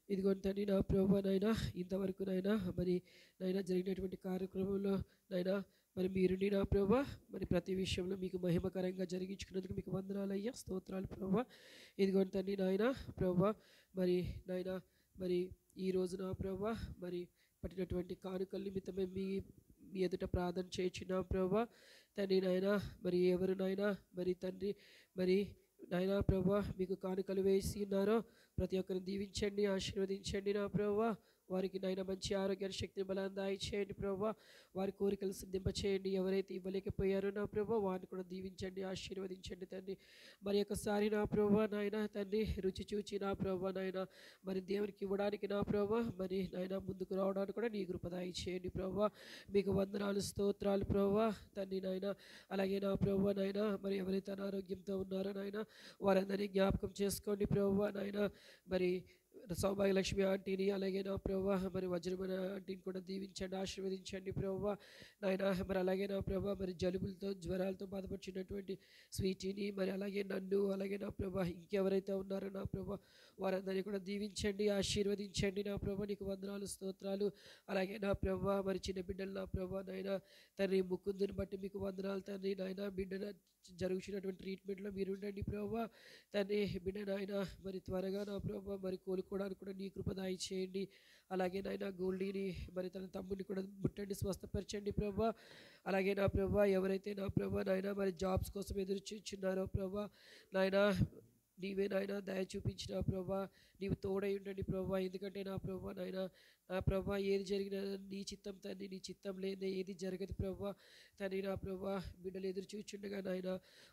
ఇదిగో తండ్రి నా ప్రభువా, నాయన ఇంతవరకు నాయన మరి నాయన జరిగినటువంటి కార్యక్రమంలో నాయన మరి మీరుండి నా ప్రభువా, మరి ప్రతి విషయంలో మీకు మహిమకరంగా జరిగించుకున్నందుకు మీకు వందనాలయ్యా, స్తోత్రాలు ప్రభువా. ఇదిగో తండ్రి నాయన ప్రభువా, మరి నాయన మరి ఈ రోజు నా ప్రభువా మరి పట్టినటువంటి కానుకల నిమిత్తమే మీ ఎదుట ప్రార్థన చేయించున్నాం ప్రభువా. తండ్రి నాయన మరి ఎవరు నాయన మరి తండ్రి మరి నాయన ప్రభువా మీకు కానుకలు వేసి ఉన్నారో ప్రతి ఒక్కరిని దీవించండి, ఆశీర్వదించండి నా ప్రభువా. వారికి నాయన మంచి ఆరోగ్యాన్ని, శక్తిని, బలాన్ని దయచేయండి ప్రభువా. వారి కోరికలు సిద్ధింపచేయండి. ఎవరైతే ఇవ్వలేకపోయారో నా ప్రభువా వారిని కూడా దీవించండి, ఆశీర్వదించండి తండ్రి. మరి ఒకసారి నా ప్రభువా నాయన తండ్రి రుచి చూచి నా ప్రభువా నాయన మరి దేవునికి ఇవ్వడానికి నా ప్రభువా మరి నాయన ముందుకు రావడానికి కూడా నీ కృప దయచేయండి ప్రభువా. మీకు వందనాలు, స్తోత్రాలు ప్రభువా తండ్రి నాయన. అలాగే నా ప్రభువా నాయన మరి ఎవరైతే అనారోగ్యంతో ఉన్నారో నాయన వారందరినీ జ్ఞాపకం చేసుకోండి ప్రభువా నాయన. మరి సౌభాగ్యలక్ష్మి ఆంటీని, అలాగే నా ప్రభా మరి వజ్రమణ ఆంటీని కూడా దీవించండి, ఆశీర్వదించండి ప్రభా నాయన. మరి అలాగే నా ప్రభా మరి జలుబులతో జ్వరాలతో బాధపడుచున్నటువంటి స్వీటీని, మరి అలాగే నన్ను, అలాగే నా ప్రభా ఇంకెవరైతే ఉన్నారో నా ప్రభా వారందరినీ కూడా దీవించండి, ఆశీర్వదించండి నా ప్రభా. నీకు వందనాలు, స్తోత్రాలు. అలాగే నా ప్రభా మరి చిన్న బిడ్డలు నా ప్రభా నాయన తండ్రి ముకుందుని బట్టి మీకు వందనాలు తండ్రి నాయన. బిడ్డ జరుగుతున్నటువంటి ట్రీట్మెంట్లో మీరు ఉండండి ప్రభా తండ్రి. బిడ్డ నాయన మరి త్వరగా నా ప్రభా మరి కోలుకోవడానికి కూడా నీ కృప దయచేయండి. అలాగే నాయన గోల్డీని మరి తన తమ్ముడిని కూడా ముట్టండి, స్వస్థపరచండి ప్రభా. అలాగే నా ప్రభా ఎవరైతే నా ప్రభా నాయన మరి జాబ్స్ కోసం ఎదురు చూస్తున్నారో ప్రభా నాయన నీవే నాయన దయ చూపించిన ప్రభా, నీవు తోడై ఉండండి ప్రభా. ఎందుకంటే నా ప్రభా నాయన నా ప్రభా ఏది జరిగినా నీ చిత్తం తండ్రి, నీ చిత్తం లేదే ఏది జరగదు ప్రభా తండ్రి. నా ప్రభా బిడ్డలు ఎదురు చూచుండగా నాయన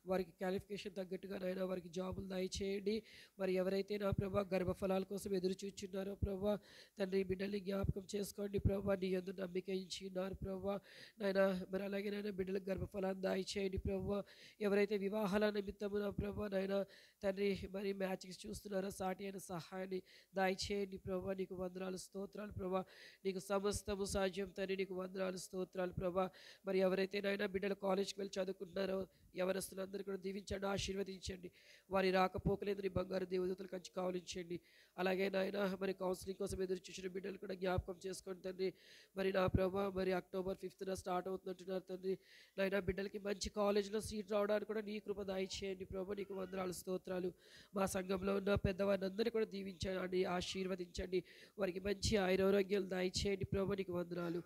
వారికి క్వాలిఫికేషన్ తగ్గట్టుగా నాయన వారికి జాబులు దయచేయండి. మరి ఎవరైతే నా ప్రభా గర్భఫలాల కోసం ఎదురు చూచున్నారో ప్రభా తండ్రి బిడ్డల్ని జ్ఞాపకం చేసుకోండి ప్రభా. నీ యందు నమ్మిక ఇచ్చి ఉన్నారు ప్రభా నాయన. మరి అలాగే నాయన బిడ్డలకు గర్భఫలాన్ని దయచేయండి ప్రభా. ఎవరైతే వివాహాల నిమిత్తము నా ప్రభా నాయన తండ్రి మరి మ్యాచెస్ చూస్తున్నారో సాటి అయిన సహాయాన్ని దయచేయండి ప్రభా. నీకు వందనాలు, స్తోత్రాలు ప్రభా. నీకు సమస్తము సాధ్యం తండ్రి, నీకు వందనాలు, స్తోత్రాలు ప్రభా. మరి ఎవరైతే నాయన బిడ్డలు కాలేజ్కి వెళ్ళి చదువుకుంటున్నారో ఎవరస్తులందరూ కూడా దీవించండి, ఆశీర్వదించండి. వారి రాకపోకలేదు నీ బంగారు దేవదూతలు కంచి కావలించండి. అలాగే నాయన మరి కౌన్సిలింగ్ కోసం ఎదురు చూసిన బిడ్డలు కూడా జ్ఞాపకం చేసుకోండి తండ్రి. మరి నా ప్రభా మరి October 5th స్టార్ట్ అవుతుందంటున్నారు తండ్రి నాయన. బిడ్డలకి మంచి కాలేజీలో సీట్ రావడానికి కూడా నీ కృప దయచేయండి ప్రభా. నీకు వందనాలు, స్తోత్రాలు. మా సంఘంలో ఉన్న పెద్దవారిని అందరినీ కూడా దీవించండి, ఆశీర్వదించండి. వారికి మంచి ఆరోగ్యాలు దయచేయండి ప్రభా. నీకు వందనాలు.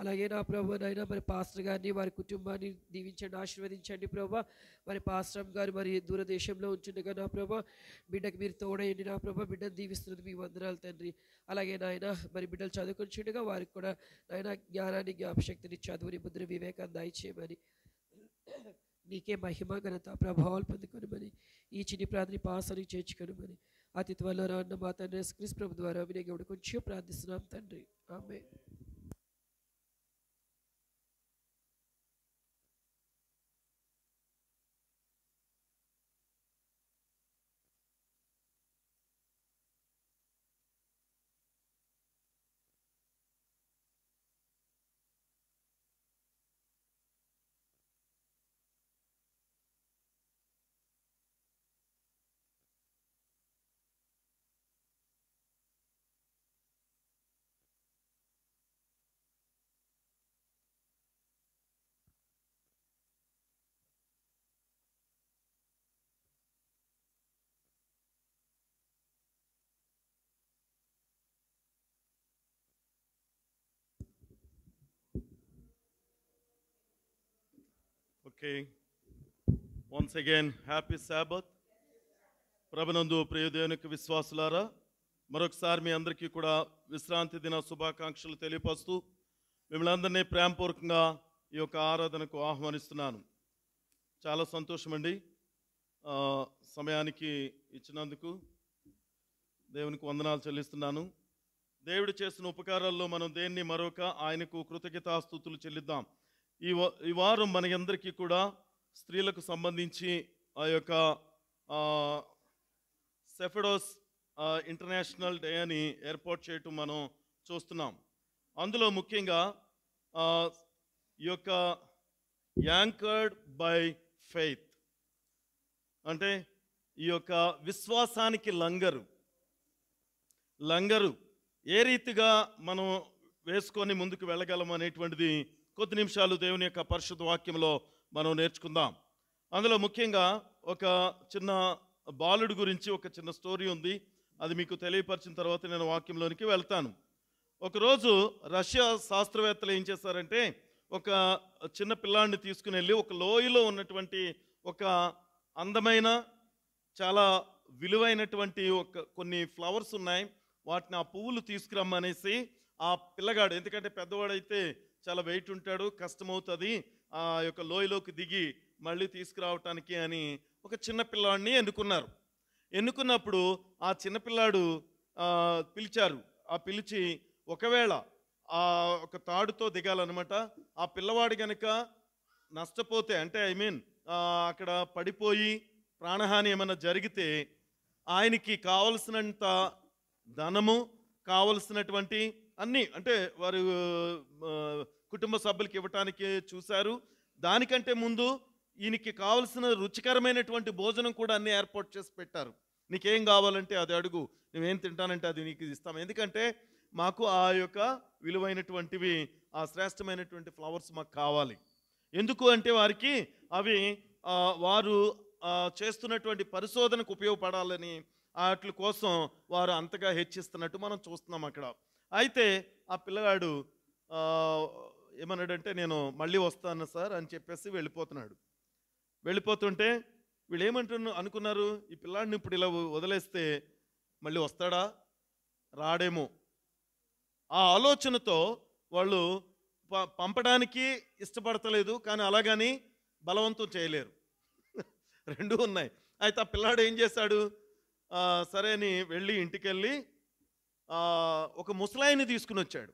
అలాగే నా ప్రభా నాయన మరి పాస్టర్ గారిని వారి కుటుంబాన్ని దీవించండి, ఆశీర్వదించండి ప్రభా. మరి పాస్టర్ గారు మరి దూరదేశంలో ఉంటుండగా నా ప్రభా బిడ్డకి మీరు తోడయండి నా ప్రభా. బిడ్డను దీవిస్తున్నది మీ వందనాలు తండ్రి. అలాగే నాయన మరి బిడ్డలు చదువుకుంటుండగా వారికి కూడా నాయన జ్ఞానాన్ని, జ్ఞాపశక్తిని, చదువుని, బుద్ధి, వివేకాన్ని దయచేయమని నీకే మహిమ, ఘనత, ప్రభావాలు పొందుకొనమని ఈ చిన్ని ప్రార్థన పాసని చేర్చుకొనమని అతి త్వరలో రాన్న మా తండ్రి యేసుక్రీస్తు ప్రభు ద్వారా వినియోగం కొంచెం ప్రార్థిస్తున్నాం తండ్రి, ఆమేన్. Okay. Once again, happy Sabbath. ప్రభునందు ప్రియ దేవునికి విశ్వాసులారా, మరొకసారి మీ అందరికీ కూడా విశ్రాంతి దిన శుభాకాంక్షలు తెలియపరుస్తూ మిమ్మల్ని అందరినీ ప్రేమపూర్వకంగా ఈ యొక్క ఆరాధనకు ఆహ్వానిస్తున్నాను. చాలా సంతోషమండి సమయానికి ఇచ్చినందుకు దేవునికి వందనాలు చెల్లిస్తున్నాను. దేవుడు చేసిన ఉపకారాల్లో మనం దేన్ని మరొక ఆయనకు కృతజ్ఞతాస్తుతులు చెల్లిద్దాం. ఈ వారం మనకందరికీ కూడా స్త్రీలకు సంబంధించి ఆ యొక్క సెఫెడోస్ ఇంటర్నేషనల్ డే అని ఏర్పాటు చేయటం మనం చూస్తున్నాం. అందులో ముఖ్యంగా ఈ యొక్క యాంకర్డ్ బై ఫెయిత్ అంటే ఈ యొక్క విశ్వాసానికి లంగరు ఏ రీతిగా మనం వేసుకొని ముందుకు వెళ్ళగలం అనేటువంటిది కొద్ది నిమిషాలు దేవుని యొక్క పరిశుద్ధ వాక్యంలో మనం నేర్చుకుందాం. అందులో ముఖ్యంగా ఒక చిన్న బాలుడు గురించి ఒక చిన్న స్టోరీ ఉంది. అది మీకు తెలియపరిచిన తర్వాత నేను వాక్యంలోనికి వెళ్తాను. ఒకరోజు రష్యా శాస్త్రవేత్తలు ఏం చేశారంటే ఒక చిన్న పిల్లాడిని తీసుకుని వెళ్ళి ఒక లోయలో ఉన్నటువంటి ఒక అందమైన చాలా విలువైనటువంటి కొన్ని ఫ్లవర్స్ ఉన్నాయి, వాటిని ఆ పువ్వులు తీసుకురమ్మనేసి ఆ పిల్లగాడు, ఎందుకంటే పెద్దవాడైతే చాలా వెయిట్ ఉంటాడు, కష్టమవుతుంది ఆ యొక్క లోయలోకి దిగి మళ్ళీ తీసుకురావటానికి అని ఒక చిన్న పిల్లాడిని ఎన్నుకున్నప్పుడు ఆ చిన్నపిల్లాడు పిలిచారు. ఆ పిలిచి ఒకవేళ ఆ ఒక తాడుతో దిగాలన్నమాట, ఆ పిల్లవాడు కనుక నష్టపోతే అంటే అక్కడ పడిపోయి ప్రాణహాని ఏమైనా జరిగితే ఆయనకి కావలసినంత ధనము, కావలసినటువంటి అన్నీ, అంటే వారు ఆ, కుటుంబ సభ్యులకి ఇవ్వటానికి చూశారు. దానికంటే ముందు ఈయనకి కావలసిన రుచికరమైనటువంటి భోజనం కూడా అన్నీ ఏర్పాటు చేసి పెట్టారు. నీకేం కావాలంటే అది అడుగు, నువ్వేం తింటానంటే అది నీకు ఇస్తాం. ఎందుకంటే మాకు ఆ యొక్క విలువైనటువంటివి, ఆ శ్రేష్టమైనటువంటి ఫ్లవర్స్ మాకు కావాలి. ఎందుకు అంటే వారికి అవి వారు చేస్తున్నటువంటి పరిశోధనకు ఉపయోగపడాలని, వాటి కోసం వారు అంతగా హెచ్చిస్తున్నట్టు మనం చూస్తున్నాం అక్కడ. అయితే ఆ పిల్లగాడు ఏమన్నాడంటే, నేను మళ్ళీ వస్తాను సార్ అని చెప్పేసి వెళ్ళిపోతున్నాడు. వెళ్ళిపోతుంటే వీళ్ళు అనుకున్నారు, ఈ పిల్లాడిని ఇప్పుడు ఇలా వదిలేస్తే మళ్ళీ వస్తాడా, రాడేమో, ఆ ఆలోచనతో వాళ్ళు పంపడానికి ఇష్టపడతలేదు, కానీ అలాగని బలవంతం చేయలేరు. రెండూ ఉన్నాయి. అయితే ఆ పిల్లాడు ఏం చేశాడు, సరే అని వెళ్ళి ఇంటికెళ్ళి ఒక ముసలాయిని తీసుకుని వచ్చాడు.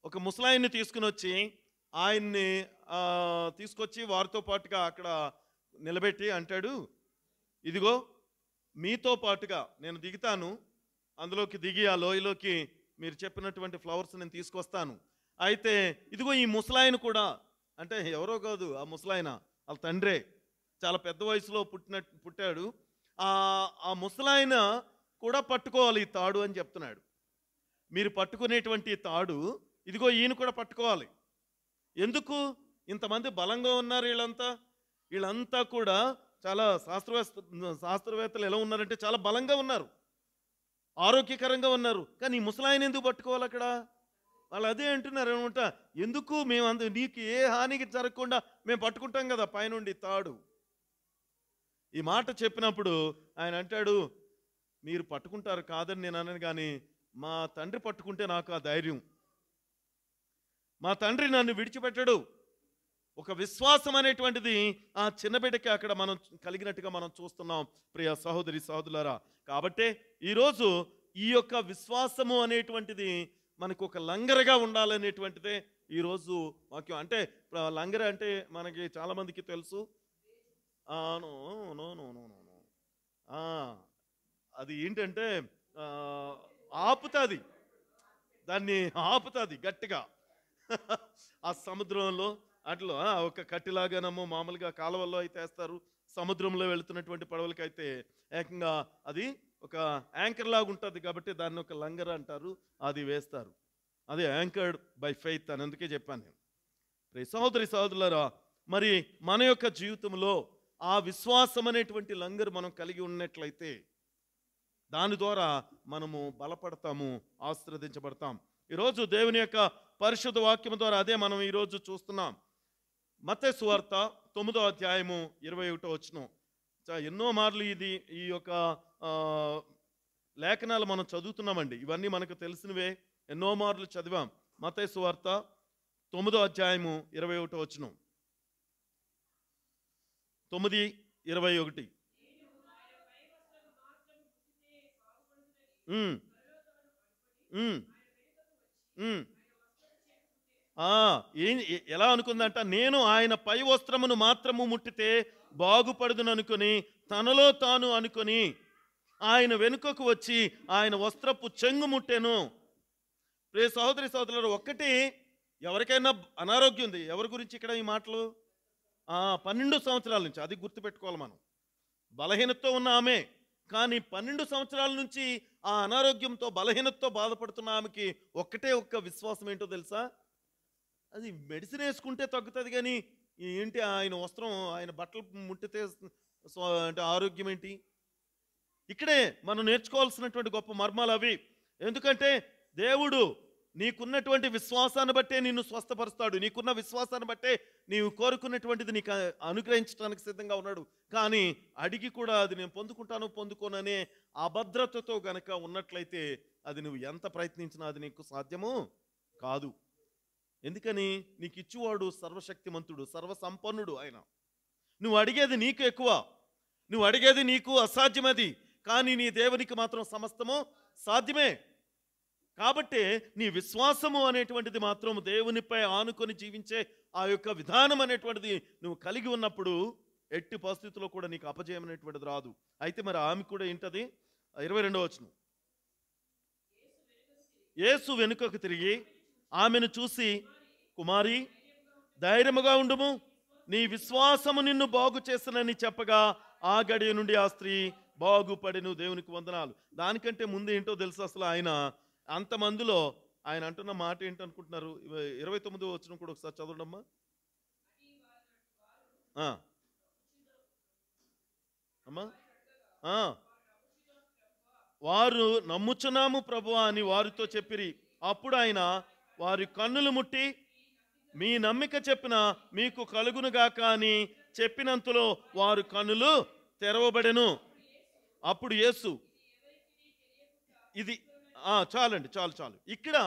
ఒక ముసలాయిని తీసుకుని వచ్చి ఆయన్ని తీసుకొచ్చి వారితో పాటుగా అక్కడ నిలబెట్టి అంటాడు, ఇదిగో మీతో పాటుగా నేను దిగుతాను, అందులోకి దిగి ఆ లోయలోకి మీరు చెప్పినటువంటి ఫ్లవర్స్ నేను తీసుకొస్తాను. అయితే ఇదిగో ఈ ముసలాయన కూడా, అంటే ఎవరో కాదు, ఆ ముసలాయన వాళ్ళ తండ్రే, చాలా పెద్ద వయసులో పుట్టాడు. ఆ ముసలాయన కూడా పట్టుకోవాలి ఈ తాడు అని చెప్తున్నాడు. మీరు పట్టుకునేటువంటి తాడు ఇదిగో ఈయన కూడా పట్టుకోవాలి. ఎందుకు ఇంతమంది బలంగా ఉన్నారు వీళ్ళంతా కూడా చాలా శాస్త్రవేత్తలు ఎలా ఉన్నారంటే చాలా బలంగా ఉన్నారు, ఆరోగ్యకరంగా ఉన్నారు. కానీ ఈ ముసలాయన ఎందుకు పట్టుకోవాలి అక్కడ? వాళ్ళు అదే అంటున్నారు అనమాట, ఎందుకు మేము నీకు ఏ హానికి జరగకుండా మేము పట్టుకుంటాం కదా పైనుండి తాడు. ఈ మాట చెప్పినప్పుడు ఆయన అంటాడు, మీరు పట్టుకుంటారు కాదని నేను అనను, కానీ మా తండ్రి పట్టుకుంటే నాకు ఆ ధైర్యం, మా తండ్రి నన్ను విడిచిపెట్టడు. ఒక విశ్వాసం అనేటువంటిది ఆ చిన్న బిడ్డకి అక్కడ మనం కలిగినట్టుగా మనం చూస్తున్నాం ప్రియ సహోదరి సహోదరులారా. కాబట్టి ఈరోజు ఈ యొక్క విశ్వాసము అనేటువంటిది మనకు ఒక లంగరగా ఉండాలనేటువంటిదే ఈరోజు వాక్యం. అంటే లంగర అంటే మనకి చాలా మందికి తెలుసు, అది ఏంటంటే ఆపుతుంది, దాన్ని ఆపుతుంది గట్టిగా. ఆ సముద్రంలో అట్లా ఒక కట్టిలాగానేమో మామూలుగా కాలువల్లో అయితే వేస్తారు, సముద్రంలో వెళుతున్నటువంటి పడవలకి అయితే ఏకంగా అది ఒక యాంకర్ లాగా ఉంటుంది కాబట్టి దాన్ని ఒక లంగర్ అంటారు, అది వేస్తారు. అది యాంకర్డ్ బై ఫెయిత్ అని అందుకే చెప్పాను నేను. సహోదరి సహోదరులారా, మరి మన యొక్క జీవితంలో ఆ విశ్వాసం అనేటువంటి లంగర్ మనం కలిగి ఉన్నట్లయితే దాని ద్వారా మనము బలపడతాము, ఆశీర్వదించబడతాం. ఈరోజు దేవుని యొక్క పరిశుద్ధ వాక్యం ద్వారా అదే మనం ఈరోజు చూస్తున్నాం. మత్తయి సువార్త 9వ అధ్యాయము 21వ వచనం. ఎన్నో మార్లు ఈ యొక్క లేఖనాలు మనం చదువుతున్నామండి, ఇవన్నీ మనకు తెలిసినవే, ఎన్నో మార్లు చదివాం. మత్తయి సువార్త 9వ అధ్యాయము 21వ వచనం. 9:21. ఎలా అనుకుందంట, నేను ఆయన పై వస్త్రమును మాత్రము ముట్టితే బాగుపడుదును అనుకుని తనలో తాను అనుకొని ఆయన వెనుకకు వచ్చి ఆయన వస్త్రపు చెంగు ముట్టెను. ప్రియ సహోదరి సహోదరులు, ఒక్కటి ఎవరికైనా అనారోగ్యం ఉంది, ఎవరి గురించి ఇక్కడ ఈ మాటలు? 12 సంవత్సరాల నుంచి, అది గుర్తుపెట్టుకోవాలి మనం. బలహీనతతో ఉన్న ఆమె, కానీ 12 సంవత్సరాల నుంచి ఆ అనారోగ్యంతో బలహీనతతో బాధపడుతున్న ఆమెకి ఒక్క విశ్వాసం ఏంటో తెలుసా? అది మెడిసిన్ వేసుకుంటే తగ్గుతుంది, కానీ ఏంటి ఆయన వస్త్రం, ఆయన బట్టలు ముట్టితే అంటే ఆరోగ్యం ఏంటి? ఇక్కడే మనం నేర్చుకోవాల్సినటువంటి గొప్ప మర్మాలు అవి. ఎందుకంటే దేవుడు నీకున్నటువంటి విశ్వాసాన్ని బట్టే నిన్ను స్వస్థపరుస్తాడు, నీకున్న విశ్వాసాన్ని బట్టే నీవు కోరుకున్నటువంటిది నీకు అనుగ్రహించడానికి సిద్ధంగా ఉన్నాడు. కానీ అడిగి కూడా అది నేను పొందుకోననే అభద్రతతో గనక ఉన్నట్లయితే అది నువ్వు ఎంత ప్రయత్నించినా అది నీకు సాధ్యము కాదు. ఎందుకని? నీకు ఇచ్చువాడు సర్వశక్తిమంతుడు, సర్వసంపన్నుడు ఆయన. నువ్వు అడిగేది నీకు ఎక్కువ, నువ్వు అడిగేది నీకు అసాధ్యమది, కానీ నీ దేవునికి మాత్రం సమస్తము సాధ్యమే. కాబట్టి నీ విశ్వాసము అనేటువంటిది మాత్రం దేవునిపై ఆనుకొని జీవించే ఆ యొక్క విధానం అనేటువంటిది నువ్వు కలిగి ఉన్నప్పుడు ఎట్టి పరిస్థితుల్లో కూడా నీకు అపజయం అనేటువంటిది రాదు. అయితే మరి ఆమె కూడా ఏంటది? 22వ వచనం. యేసు వెనుకకు తిరిగి ఆమెను చూసి, కుమారి, ధైర్యముగా ఉండుము, నీ విశ్వాసము నిన్ను బాగు చేసనని చెప్పగా ఆ గడియ నుండి ఆ స్త్రీ బాగుపడెను. దేవునికి వందనాలు. దానికంటే ముందు ఏంటో తెలుసు అసలు ఆయన అంతమందిలో ఆయన అంటున్న మాట ఏంటనుకుంటున్నారు? 29 వచనం కూడా ఒకసారి చదవడమ్మా. అమ్మా, వారు నమ్ముచున్నాము ప్రభువా అని వారితో చెప్పిరి. అప్పుడు ఆయన వారి కన్నులు ముట్టి, మీ నమ్మిక చెప్పిన మీకు కలుగునుగాక అని చెప్పినంతలో వారు కన్నులు తెరవబడెను. అప్పుడు యేసు, ఇది చాలండి, చాలు. ఇక్కడ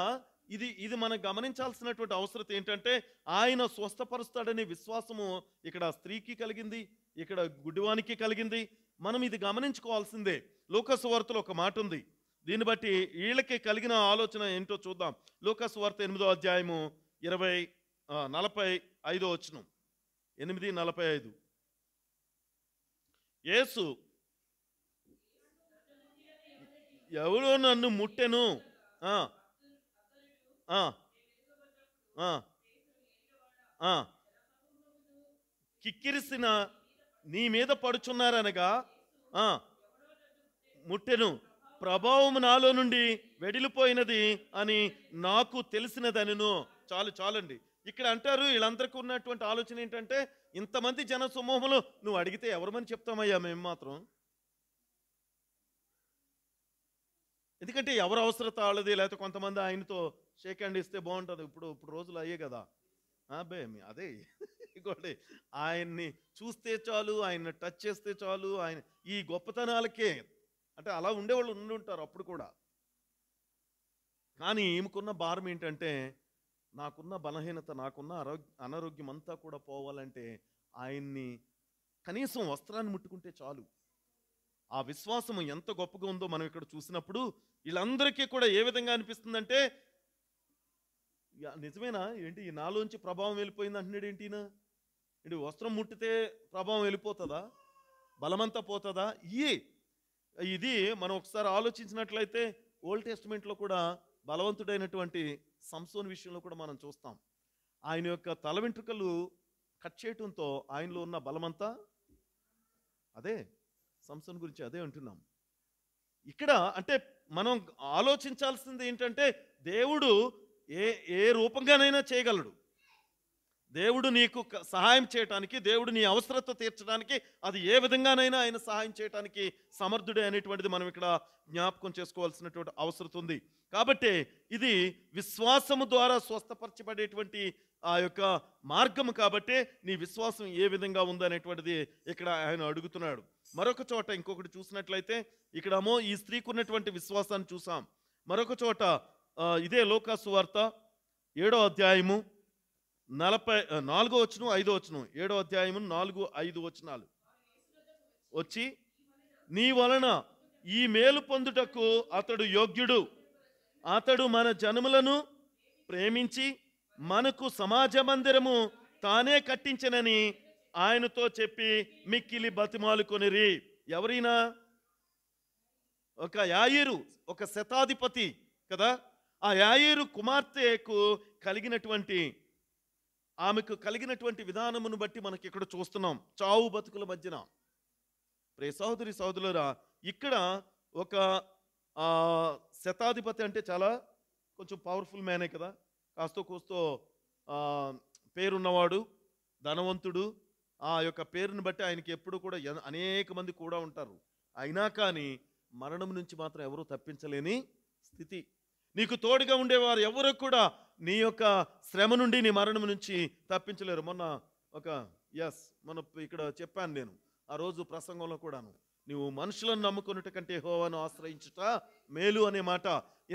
ఇది మనం గమనించాల్సినటువంటి అవసరం ఏంటంటే, ఆయన స్వస్థపరుస్తాడనే విశ్వాసము ఇక్కడ స్త్రీకి కలిగింది, ఇక్కడ గుడ్డివానికి కలిగింది. మనం ఇది గమనించుకోవాల్సిందే. లూకా సువార్తలో ఒక మాట ఉంది. దీన్ని బట్టి వీళ్ళకి కలిగిన ఆలోచన ఏంటో చూద్దాం. లూకా సువార్త 8వ అధ్యాయము 45 వచనం. 8:45. యేసు, ఎవడో నన్ను ముట్టెను, కిక్కిరిసిన నీ మీద పడుచున్నారనగా ముట్టెను, ప్రభావము నాలో నుండి వెడిలిపోయినది అని నాకు తెలిసినదనెను. చాలండి. ఇక్కడ అంటారు, వీళ్ళందరికీ ఉన్నటువంటి ఆలోచన ఏంటంటే, ఇంతమంది జన సమూహంలో నువ్వు అడిగితే ఎవరమని చెప్తామయ్యా మేము మాత్రం. ఎందుకంటే ఎవరు అవసరత వాళ్ళది, లేకపోతే కొంతమంది ఆయనతో షేక్ హ్యాండ్ ఇస్తే బాగుంటుంది. ఇప్పుడు రోజులు అయ్యే కదా. అదే ఇంకోటి, ఆయన్ని చూస్తే చాలు, ఆయన టచ్ చేస్తే చాలు, ఆయన ఈ గొప్పతనాలకే అంటే అలా ఉండేవాళ్ళు ఉండుంటారు అప్పుడు కూడా. కానీ ఈమెకున్న భారం ఏంటంటే, నాకున్న బలహీనత, నాకున్న అనారోగ్యం అంతా కూడా పోవాలంటే ఆయన్ని కనీసం వస్త్రాన్ని ముట్టుకుంటే చాలు. ఆ విశ్వాసం ఎంత గొప్పగా ఉందో మనం ఇక్కడ చూసినప్పుడు వీళ్ళందరికీ కూడా ఏ విధంగా అనిపిస్తుందంటే, నిజమేనా ఏంటి ఈ నాలోంచి ప్రభావం వెళ్ళిపోయింది అంటున్నాడు ఏంటినా? ఏంటి వస్త్రం ముట్టితే ప్రభావం వెళ్ళిపోతుందా? బలమంతా పోతుందా? ఇది మనం ఒకసారి ఆలోచించినట్లయితే ఓల్డ్ టెస్టిమెంట్లో కూడా బలవంతుడైనటువంటి సంసోను విషయంలో కూడా మనం చూస్తాం. ఆయన యొక్క తల వెంట్రుకలు కట్ చేయటంతో ఆయనలో ఉన్న బలమంతా, అదే సంసోను గురించి అదే అంటున్నాం ఇక్కడ. అంటే మనం ఆలోచించాల్సింది ఏంటంటే, దేవుడు ఏ రూపంగానైనా చేయగలడు. దేవుడు నీకు సహాయం చేయటానికి, దేవుడు నీ అవసరత తీర్చడానికి, అది ఏ విధంగానైనా ఆయన సహాయం చేయటానికి సమర్థుడే అనేటువంటిది మనం ఇక్కడ జ్ఞాపకం చేసుకోవాల్సినటువంటి అవసరం ఉంది. కాబట్టి ఇది విశ్వాసము ద్వారా స్వస్థపరచబడేటువంటి ఆ యొక్క మార్గము. కాబట్టి నీ విశ్వాసం ఏ విధంగా ఉందనేటువంటిది ఇక్కడ ఆయన అడుగుతున్నాడు. మరొక చోట ఇంకొకటి చూసినట్లయితే, ఇక్కడేమో ఈ స్త్రీకి ఉన్నటువంటి విశ్వాసాన్ని చూసాం. మరొక చోట ఇదే లూకా సువార్త 7వ అధ్యాయము 44వ వచనం 5వ వచనం. 7వ అధ్యాయము 4-5 వచనాలు. వచ్చి, నీ వలన ఈ మేలు పొందుటకు అతడు యోగ్యుడు, అతడు మన జనములను ప్రేమించి మనకు సమాజ మందిరము తానే కట్టించనని ఆయనతో చెప్పి మిక్కిలి బతిమాలుకొనిరి. ఎవరైనా? ఒక యాయీరు, ఒక శతాధిపతి కదా. ఆ యాయీరు కుమార్తెకు ఆమెకు కలిగినటువంటి విధానమును బట్టి మనకి ఇక్కడ చూస్తున్నాం. చావు బతుకుల మధ్యన. ప్రియ సహోదరి సహోదరులారా, ఇక్కడ ఒక శతాధిపతి అంటే చాలా కొంచెం పవర్ఫుల్ మ్యానే కదా. కాస్తో కూస్తో పేరున్నవాడు, ధనవంతుడు. ఆ యొక్క పేరుని బట్టి ఆయనకి ఎప్పుడు కూడా అనేక మంది కూడా ఉంటారు. అయినా కానీ మరణం నుంచి మాత్రం ఎవరూ తప్పించలేని స్థితి. నీకు తోడుగా ఉండేవారు ఎవరు కూడా నీ యొక్క శ్రమ నుండి, నీ మరణం నుంచి తప్పించలేరు. మొన్న ఇక్కడ చెప్పాను నేను ఆ రోజు ప్రసంగంలో కూడాను, నువ్వు మనుషులను నమ్ముకున్నట్టు కంటే యెహోవాను ఆశ్రయించుట మేలు అనే మాట.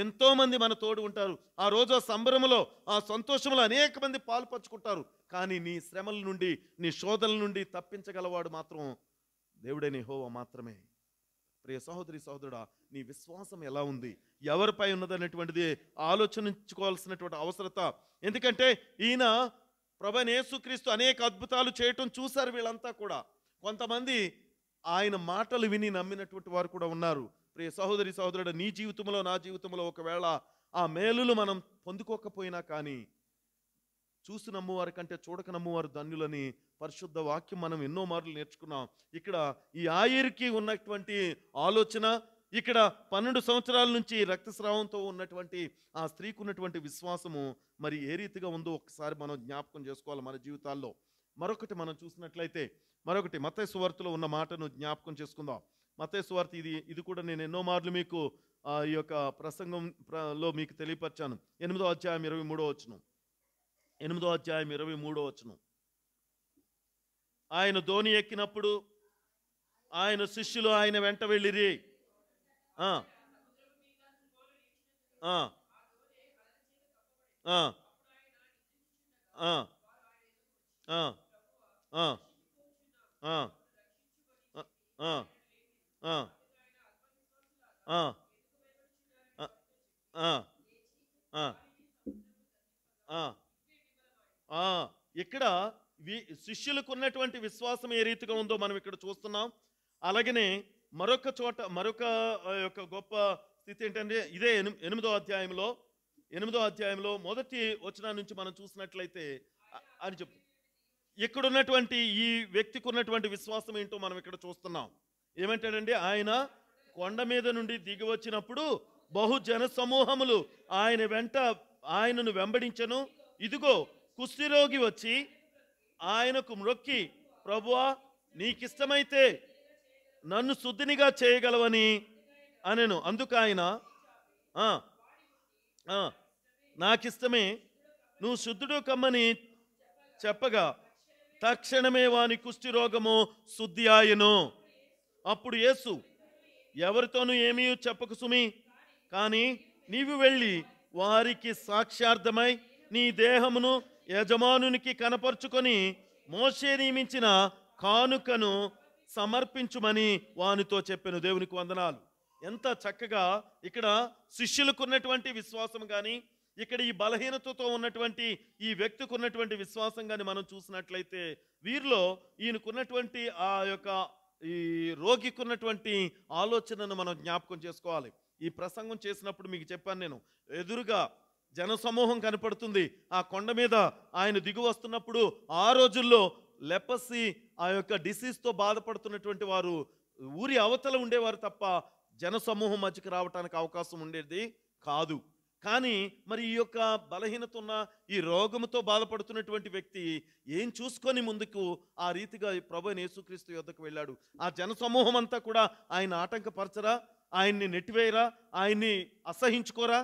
ఎంతో మంది మన తోడు ఉంటారు. ఆ రోజు ఆ సంబరములో, ఆ సంతోషంలో అనేక మంది పాలు పంచుకుంటారు. కానీ నీ శ్రమల నుండి, నీ శోధనల నుండి తప్పించగలవాడు మాత్రం దేవుడైన యెహోవా మాత్రమే. ప్రియ సహోదరి సహోదరుడా, నీ విశ్వాసం ఎలా ఉంది, ఎవరిపై ఉన్నదనేటువంటిది ఆలోచించుకోవాల్సినటువంటి అవసరత. ఎందుకంటే ఈయన ప్రభువైన యేసుక్రీస్తు అనేక అద్భుతాలు చేయటం చూశారు వీళ్ళంతా కూడా. కొంతమంది ఆయన మాటలు విని నమ్మినటువంటి వారు కూడా ఉన్నారు. ప్రియ సహోదరి సహోదరుడు, నీ జీవితంలో, నా జీవితంలో ఒకవేళ ఆ మేలులు మనం పొందుకోకపోయినా కానీ చూసి నమ్మువారి కంటే చూడక నమ్మువారు ధన్యులని పరిశుద్ధ వాక్యం మనం ఎన్నో మార్లు నేర్చుకున్నాం. ఇక్కడ ఈ ఆయిర్కి ఉన్నటువంటి ఆలోచన, ఇక్కడ 12 సంవత్సరాల నుంచి రక్తస్రావంతో ఉన్నటువంటి ఆ స్త్రీకి ఉన్నటువంటి విశ్వాసము మరి ఏ రీతిగా ఉందో ఒకసారి మనం జ్ఞాపకం చేసుకోవాలి మన జీవితాల్లో. మరొకటి మనం చూసినట్లయితే మత్తయి సువార్తలో ఉన్న మాటను జ్ఞాపకం చేసుకుందాం. మత్తయి సువార్త ఇది కూడా నేను ఎన్నో మార్లు మీకు ఈ యొక్క ప్రసంగంలో మీకు తెలియపరిచాను. 8వ అధ్యాయం 23వ వచనం. 8వ అధ్యాయం 23వ వచనం. ఆయన ధోని ఎక్కినప్పుడు ఆయన శిష్యులు ఆయన వెంట వెళ్ళిరి. ఆ ఆ ఆ ఆ ఆ ఆ ఆ ఆ ఇక్కడ శిష్యులకు ఉన్నటువంటి విశ్వాసం ఏ రీతిగా ఉందో మనం ఇక్కడ చూస్తున్నాం. అలాగనే మరొక యొక్క గొప్ప స్థితి ఏంటంటే ఇదే 8వ అధ్యాయంలో మొదటి వచనం నుంచి మనం చూసినట్లయితే అని చెప్పు ఇక్కడ ఉన్నటువంటి ఈ వ్యక్తికి ఉన్నటువంటి విశ్వాసం ఏంటో మనం ఇక్కడ చూస్తున్నాం. ఏమంటాడండి, ఆయన కొండ మీద నుండి దిగి వచ్చినప్పుడు బహుజన సమూహములు ఆయనను వెంబడించెను. ఇదిగో కుష్ఠరోగి వచ్చి ఆయనకు మ్రొక్కి, ప్రభువా నీకిష్టమైతే నన్ను శుద్ధినిగా చేయగలవని అనెను. అందుకు ఆయన నాకిష్టమే, నువ్వు శుద్ధుడు కమ్మని చెప్పగా తక్షణమే వాని కుష్ఠరోగము శుద్ధి ఆయను. అప్పుడు యేసు, ఎవరితోనూ ఏమీ చెప్పకు సుమి, కానీ నీవు వెళ్ళి వారికి సాక్ష్యార్థమై నీ దేహమును యజమానునికి కనపరుచుకొని మోషే నియమించిన కానుకను సమర్పించుమని వానితో చెప్పెను. దేవునికి వందనాలు. ఎంత చక్కగా ఇక్కడ శిష్యులకు ఉన్నటువంటి విశ్వాసం కానీ, ఇక్కడ ఈ బలహీనతతో ఉన్నటువంటి ఈ వ్యక్తికి ఉన్నటువంటి విశ్వాసం కానీ మనం చూసినట్లయితే వీరిలో ఈయనకున్నటువంటి ఆ యొక్క ఈ రోగికి ఉన్నటువంటి ఆలోచనను మనం జ్ఞాపకం చేసుకోవాలి. ఈ ప్రసంగం చేసినప్పుడు మీకు చెప్పాను నేను, ఎదురుగా జనసమూహం కనపడుతుంది. ఆ కొండ మీద ఆయన దిగు వస్తున్నప్పుడు ఆ రోజుల్లో లెపసీ ఆ యొక్క డిసీజ్తో బాధపడుతున్నటువంటి వారు ఊరి అవతల ఉండేవారు తప్ప జనసమూహం మధ్యకి రావడానికి అవకాశం ఉండేది కాదు. కానీ మరి ఈ యొక్క బలహీనత ఉన్న ఈ రోగముతో బాధపడుతున్నటువంటి వ్యక్తి ఏం చూసుకొని ముందుకు ఆ రీతిగా ప్రభువైన యేసుక్రీస్తు యొద్దకు వెళ్ళాడు. ఆ జనసమూహం అంతా కూడా ఆయన ఆటంకపరచరా, ఆయన్ని నెట్టివేయరా, ఆయన్ని అసహించుకోరా,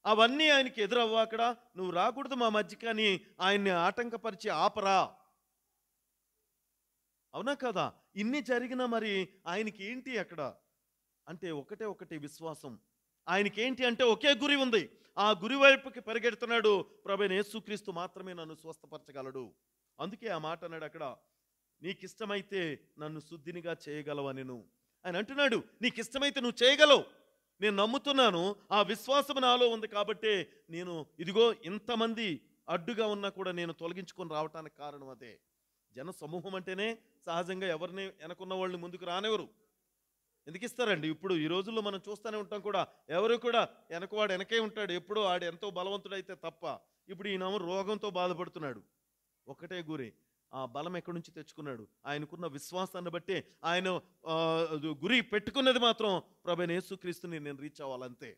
అవన్నీ ఆయనకి ఎదురవ్వ. అక్కడ నువ్వు రాకూడదు మా మధ్యకి అని ఆయన్ని ఆటంకపరిచి ఆపరా. అవునా కదా? ఇన్ని జరిగినా మరి ఆయనకి ఏంటి అక్కడ అంటే ఒకటే విశ్వాసం. ఆయనకి ఏంటి అంటే ఒకే గురి ఉంది. ఆ గురి వైపుకి పరిగెడుతున్నాడు. ప్రభువైన యేసుక్రీస్తు మాత్రమే నన్ను స్వస్థపరచగలడు. అందుకే ఆ మాట అన్నాడు అక్కడ, నీకిష్టమైతే నన్ను శుద్ధినిగా చేయగలవనెను. ఆయన అంటున్నాడు, నీకిష్టమైతే నువ్వు చేయగలవు, నేను నమ్ముతున్నాను, ఆ విశ్వాసం నాలో ఉంది కాబట్టి నేను ఇదిగో ఇంతమంది అడ్డుగా ఉన్నా కూడా నేను తొలగించుకొని రావటానికి కారణం అదే. జన సమూహం అంటేనే సహజంగా ఎవరిని వెనకున్న వాళ్ళని ముందుకు రానివ్వరు. ఎందుకు ఇస్తారండి? ఇప్పుడు ఈ రోజుల్లో మనం చూస్తూనే ఉంటాం కూడా, ఎవరు కూడా వెనకవాడు వెనకే ఉంటాడు. ఎప్పుడో ఆడు ఎంతో బలవంతుడైతే తప్ప. ఇప్పుడు ఈయన రోగంతో బాధపడుతున్నాడు. ఒకటే గురి. ఆ బలం ఎక్కడి నుంచి తెచ్చుకున్నాడు? ఆయనకున్న విశ్వాసాన్ని బట్టి ఆయన గురి పెట్టుకున్నది మాత్రం ప్రభువైన యేసుక్రీస్తుని నేను రీచ్ అవ్వాలంతే.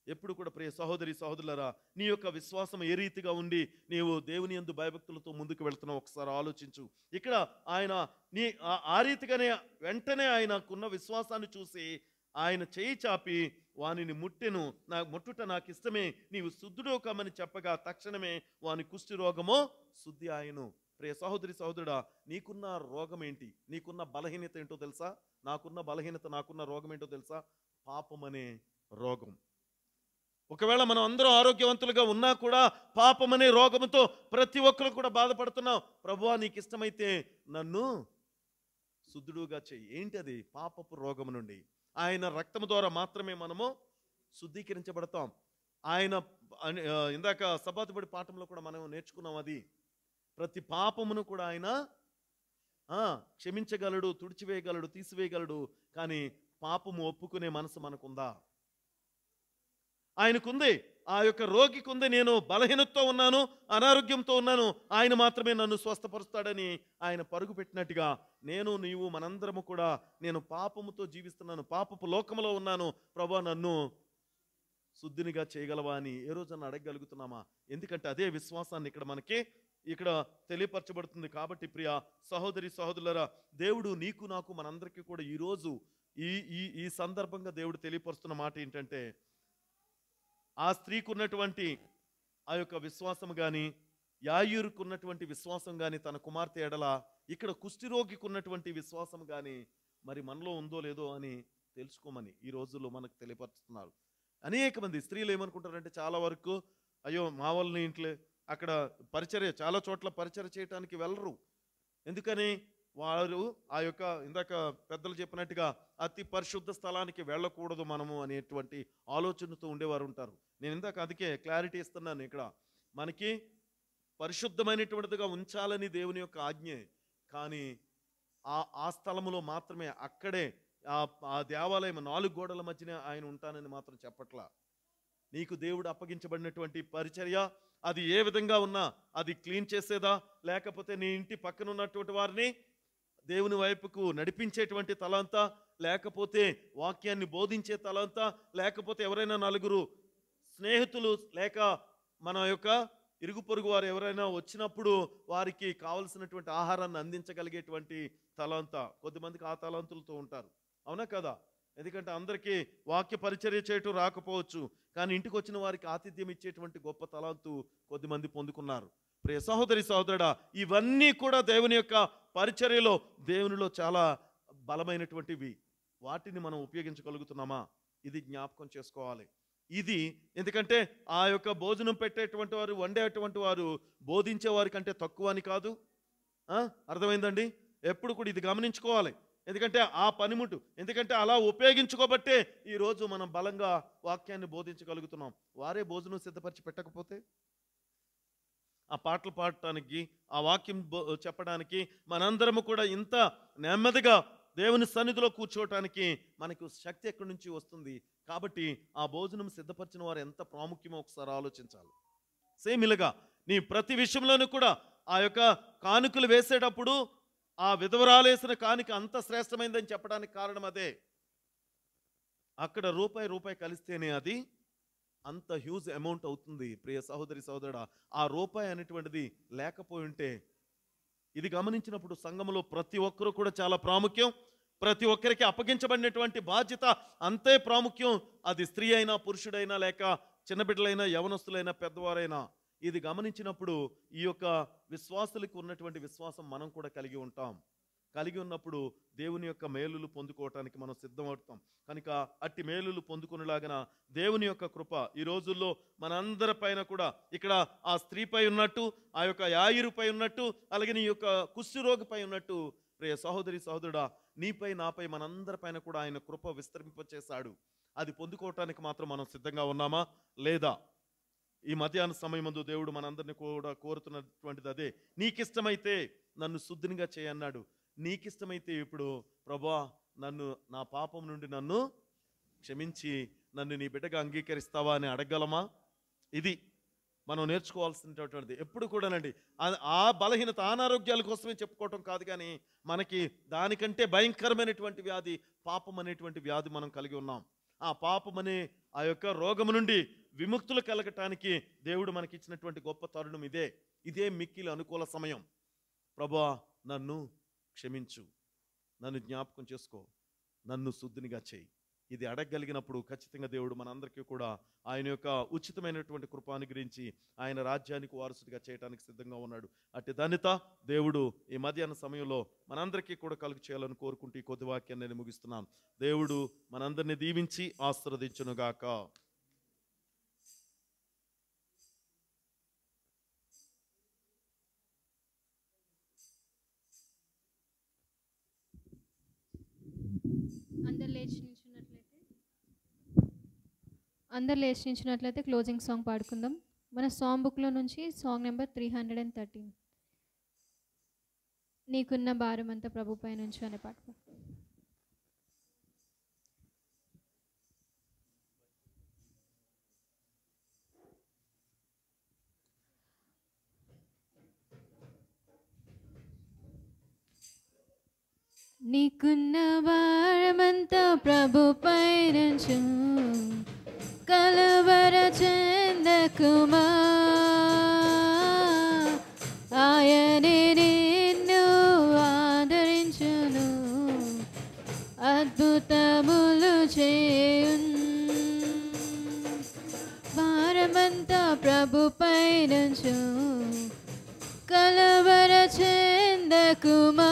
ఎప్పుడు కూడా ప్రియ సహోదరి సహోదరులారా, నీ యొక్క విశ్వాసం ఏ రీతిగా ఉండి నీవు దేవుని యందు భయభక్తులతో ముందుకు వెళ్తున్నావు ఒకసారి ఆలోచించు. ఇక్కడ ఆయన ఆ రీతిగానే వెంటనే ఆయనకున్న విశ్వాసాన్ని చూసి ఆయన చేయి చాపి వానిని ముట్టెను. ముట్టుట నాకు ఇష్టమే, నీవు శుద్ధుడో కమ్మని చెప్పగా తక్షణమే వాని కుష్టి రోగమో శుద్ధి ఆయను. ప్రియ సహోదరి సహోదరుడా, నీకున్న రోగం ఏంటి? నీకున్న బలహీనత ఏంటో తెలుసా? నాకున్న బలహీనత, నాకున్న రోగం ఏంటో తెలుసా? పాపం అనే రోగం. ఒకవేళ మనం అందరూ ఆరోగ్యవంతులుగా ఉన్నా కూడా పాపం అనే రోగంతో ప్రతి ఒక్కరు కూడా బాధపడుతున్నాం. ప్రభువా నీకు ఇష్టమైతే నన్ను శుద్ధుడుగా చెయ్యి. ఏంటి అది? పాపపు రోగం నుండి ఆయన రక్తము ద్వారా మాత్రమే మనము శుద్ధీకరించబడతాం. ఆయన ఇందాక సబాతుబడి పాఠంలో కూడా మనం నేర్చుకున్నాం. అది ప్రతి పాపమును కూడా ఆయన క్షమించగలడు, తుడిచివేయగలడు, తీసివేయగలడు. కానీ పాపము ఒప్పుకునే మనసు మనకుందా? ఆయనకుంది, ఆ యొక్క రోగికి ఉంది, నేను బలహీనతతో ఉన్నాను, అనారోగ్యంతో ఉన్నాను, ఆయన మాత్రమే నన్ను స్వస్థపరుస్తాడని ఆయన పరుగు పెట్టినట్టుగా నేను నీవు మనందరము కూడా నేను పాపముతో జీవిస్తున్నాను, పాపపు లోకములో ఉన్నాను, ప్రభా నన్ను శుద్ధినిగా చేయగలవా అని ఏ రోజన్నా అడగగలుగుతున్నామా? ఎందుకంటే అదే విశ్వాసాన్ని ఇక్కడ తెలియపరచబడుతుంది. కాబట్టి ప్రియ సహోదరి సహోదరులారా, దేవుడు నీకు నాకు మనందరికీ కూడా ఈరోజు ఈ ఈ ఈ సందర్భంగా దేవుడు తెలియపరుస్తున్న మాట ఏంటంటే, ఆ స్త్రీకి ఉన్నటువంటి ఆ యొక్క విశ్వాసం కానీ, యాయూరుకు ఉన్నటువంటి విశ్వాసం కానీ, తన కుమార్తె ఎడల ఇక్కడ కుష్ఠరోగికి ఉన్నటువంటి విశ్వాసం కానీ మరి మనలో ఉందో లేదో అని తెలుసుకోమని ఈ రోజుల్లో మనకు తెలియపరుస్తున్నారు. అనేక మంది స్త్రీలు ఏమనుకుంటారంటే, చాలా వరకు అయ్యో మా వాళ్ళని ఇంట్లో అక్కడ పరిచర్య, చాలా చోట్ల పరిచర్య చేయడానికి వెళ్ళరు. ఎందుకని? వారు ఆ యొక్క ఇందాక పెద్దలు చెప్పినట్టుగా అతి పరిశుద్ధ స్థలానికి వెళ్ళకూడదు మనము అనేటువంటి ఆలోచనతో ఉండేవారు ఉంటారు. నేను ఇందాక అందుకే క్లారిటీ ఇస్తున్నాను. ఇక్కడ మనకి పరిశుద్ధమైనటువంటిదిగా ఉంచాలని దేవుని యొక్క ఆజ్ఞే, కానీ ఆ స్థలములో మాత్రమే, అక్కడే ఆ దేవాలయం 4 గోడల మధ్యనే ఆయన ఉంటానని మాత్రం చెప్పట్లా. నీకు దేవుడు అప్పగించబడినటువంటి పరిచర్య అది ఏ విధంగా ఉన్నా అది క్లీన్ చేసేదా, లేకపోతే నీ ఇంటి పక్కన ఉన్నటువంటి వారిని దేవుని వైపుకు నడిపించేటువంటి తలంతా, లేకపోతే వాక్యాన్ని బోధించే తలంతా, లేకపోతే ఎవరైనా 4 స్నేహితులు లేక మన యొక్క ఇరుగు పొరుగు వారు ఎవరైనా వచ్చినప్పుడు వారికి కావలసినటువంటి ఆహారాన్ని అందించగలిగేటువంటి తలంతా. కొద్దిమందికి ఆ తలంతులతో ఉంటారు, అవునా కదా? ఎందుకంటే అందరికీ వాక్య పరిచర్య చేయటం రాకపోవచ్చు, కానీ ఇంటికి వచ్చిన వారికి ఆతిథ్యం ఇచ్చేటువంటి గొప్ప తలాంతు కొద్దిమంది పొందుకున్నారు. ప్రియ సహోదరి సహోదరుడా, ఇవన్నీ కూడా దేవుని యొక్క పరిచర్యలో, దేవునిలో చాలా బలమైనటువంటివి. వాటిని మనం ఉపయోగించగలుగుతున్నామా? ఇది జ్ఞాపకం చేసుకోవాలి. ఇది ఎందుకంటే ఆ యొక్క భోజనం పెట్టేటువంటి వారు, వండేటువంటి వారు బోధించే వారి కంటే తక్కువ అని కాదు. అర్థమైందండి? ఎప్పుడు కూడా ఇది గమనించుకోవాలి. ఎందుకంటే ఆ పనిముట్టు, ఎందుకంటే అలా ఉపయోగించుకోబట్టే ఈరోజు మనం బలంగా వాక్యాన్ని బోధించగలుగుతున్నాం. వారే భోజనం సిద్ధపరిచి పెట్టకపోతే, ఆ పాటలు పాడటానికి, ఆ వాక్యం చెప్పడానికి, మనందరము కూడా ఇంత నెమ్మదిగా దేవుని సన్నిధిలో కూర్చోవటానికి మనకు శక్తి ఎక్కడి నుంచి వస్తుంది? కాబట్టి ఆ భోజనం సిద్ధపరిచిన వారు ఎంత ప్రాముఖ్యమో ఒకసారి ఆలోచించాలి. సేమ్ ఇలాగా నీ ప్రతి విషయంలోనూ కూడా ఆ యొక్క కానుకలు వేసేటప్పుడు ఆ విధవరాలేసిన కానుక అంత శ్రేష్టమైందని చెప్పడానికి కారణం అదే. అక్కడ రూపాయి కలిస్తేనే అది అంత హ్యూజ్ అమౌంట్ అవుతుంది. ప్రియ సహోదరి సహోదరుడా, ఆ రూపాయి అనేటువంటిది లేకపోయి ఉంటే, ఇది గమనించినప్పుడు సంఘంలో ప్రతి ఒక్కరూ కూడా చాలా ప్రాముఖ్యం. ప్రతి ఒక్కరికి అప్పగించబడినటువంటి బాధ్యత అంతే ప్రాముఖ్యం. అది స్త్రీ అయినా, పురుషుడైనా, లేక చిన్నబిడ్డలైనా, యవనస్తులైనా, పెద్దవారైనా. ఇది గమనించినప్పుడు ఈ యొక్క విశ్వాసులకు ఉన్నటువంటి విశ్వాసం మనం కూడా కలిగి ఉంటాం. కలిగి ఉన్నప్పుడు దేవుని యొక్క మేలులు పొందుకోవటానికి మనం సిద్ధమవుతాం. కనుక అట్టి మేలులు పొందుకునేలాగన దేవుని యొక్క కృప ఈ రోజుల్లో మనందరి పైన కూడా, ఇక్కడ ఆ స్త్రీపై ఉన్నట్టు, ఆ యొక్క యాయిరుపై ఉన్నట్టు, అలాగే నీ యొక్క కుష్ఠరోగిపై ఉన్నట్టు, ప్రియ సహోదరి సహోదరుడా, నీపై నాపై మనందరిపైన కూడా ఆయన కృప విస్తరింపచేశాడు. అది పొందుకోవటానికి మాత్రం మనం సిద్ధంగా ఉన్నామా లేదా? ఈ మధ్యాహ్న సమయం ముందు దేవుడు మనందరినీ కూడా కోరుతున్నటువంటిది అదే. నీకిష్టమైతే నన్ను శుద్ధినిగా చేయన్నాడు. నీకిష్టమైతే ఇప్పుడు ప్రభా నన్ను, నా పాపం నుండి నన్ను క్షమించి నన్ను నీ బిడ్డగా అంగీకరిస్తావా అని అడగలమా? ఇది మనం నేర్చుకోవాల్సినటువంటిది. ఎప్పుడు కూడానండి ఆ బలహీనత, అనారోగ్యాల కోసమే చెప్పుకోవటం కాదు, కానీ మనకి దానికంటే భయంకరమైనటువంటి వ్యాధి, పాపం అనేటువంటి వ్యాధి మనం కలిగి ఉన్నాం. ఆ పాపం అనే ఆ యొక్క రోగము నుండి విముక్తులు కలగటానికి దేవుడు మనకిచ్చినటువంటి గొప్ప తరుణం ఇదే మిక్కిలి అనుకూల సమయం. ప్రభువా నన్ను క్షమించు, నన్ను జ్ఞాపకం చేసుకో, నన్ను శుద్ధినిగా చేయి. ఇది అడగగలిగినప్పుడు ఖచ్చితంగా దేవుడు మనందరికీ కూడా ఆయన యొక్క ఉచితమైనటువంటి కృపాను గురించి ఆయన రాజ్యానికి వారసుడిగా చేయడానికి సిద్ధంగా ఉన్నాడు. అట్టి ధన్యత దేవుడు ఈ మధ్యాహ్న సమయంలో మనందరికీ కూడా కలుగు చేయాలని కోరుకుంటూ ఈ కొద్ది వాక్యాన్ని నేను ముగిస్తున్నాను. దేవుడు మనందరినీ దీవించి ఆశీర్వదించునుగాక. అందరు లేచి నించున్నట్లయితే క్లోజింగ్ సాంగ్ పాడుకుందాం. మన సాంగ్ బుక్లో నుంచి సాంగ్ నెంబర్ 313, నీకున్న భారం అంతా ప్రభు పై నుంచి అనే పాట. నీకున్న భారమంతా ప్రభుపై నుంచు, కలవర చెందకుమా. ఆయనే నిన్ను ఆదరించును, అద్భుతములు చేయున్. భారమంతా ప్రభుపై నుంచు, కలవర చెందకుమా.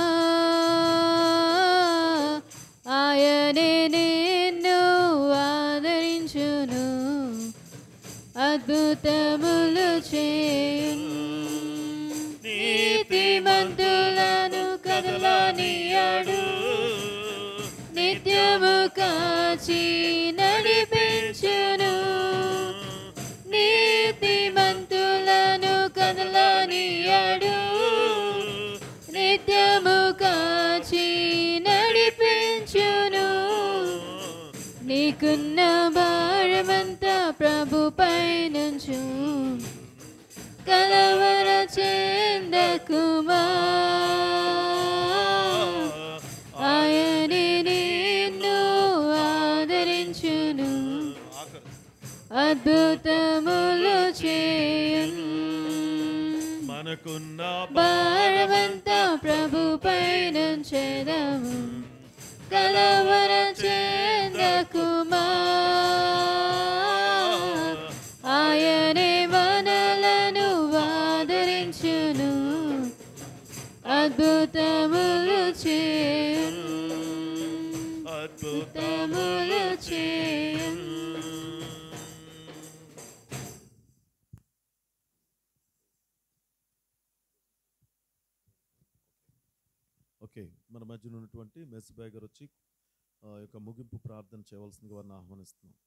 ఆయనే నిన్ను ఆదరించును, అద్భుతములు చేయున్. నీతిమంతులను కదలనీయడు, నిత్యము కాచి నడిపించును. నీతిమంతులను కదలనీయడు, నిత్యము కాచి నడిపించును. నీకున్న భారమంతా ప్రభుపై నుంచు, కలవర చెందకుమా. ఆయనే నిన్ను ఆదరించును, అద్భుతములు చేయున్. మనకున్న భారమంతా ప్రభుపై నుంచెదము, కలవర చెందకుమా. ఆయనే మనలను ఆదరించును, అద్భుతములు చేయున్, అద్భుతములు చేయున్. ఓకే, మన మధ్యన ఉన్నటువంటి మెస్సిబాయ్ గారు వచ్చి యొక్క ముగింపు ప్రార్థన చేయవలసిందిగా వారిని ఆహ్వానిస్తున్నాం.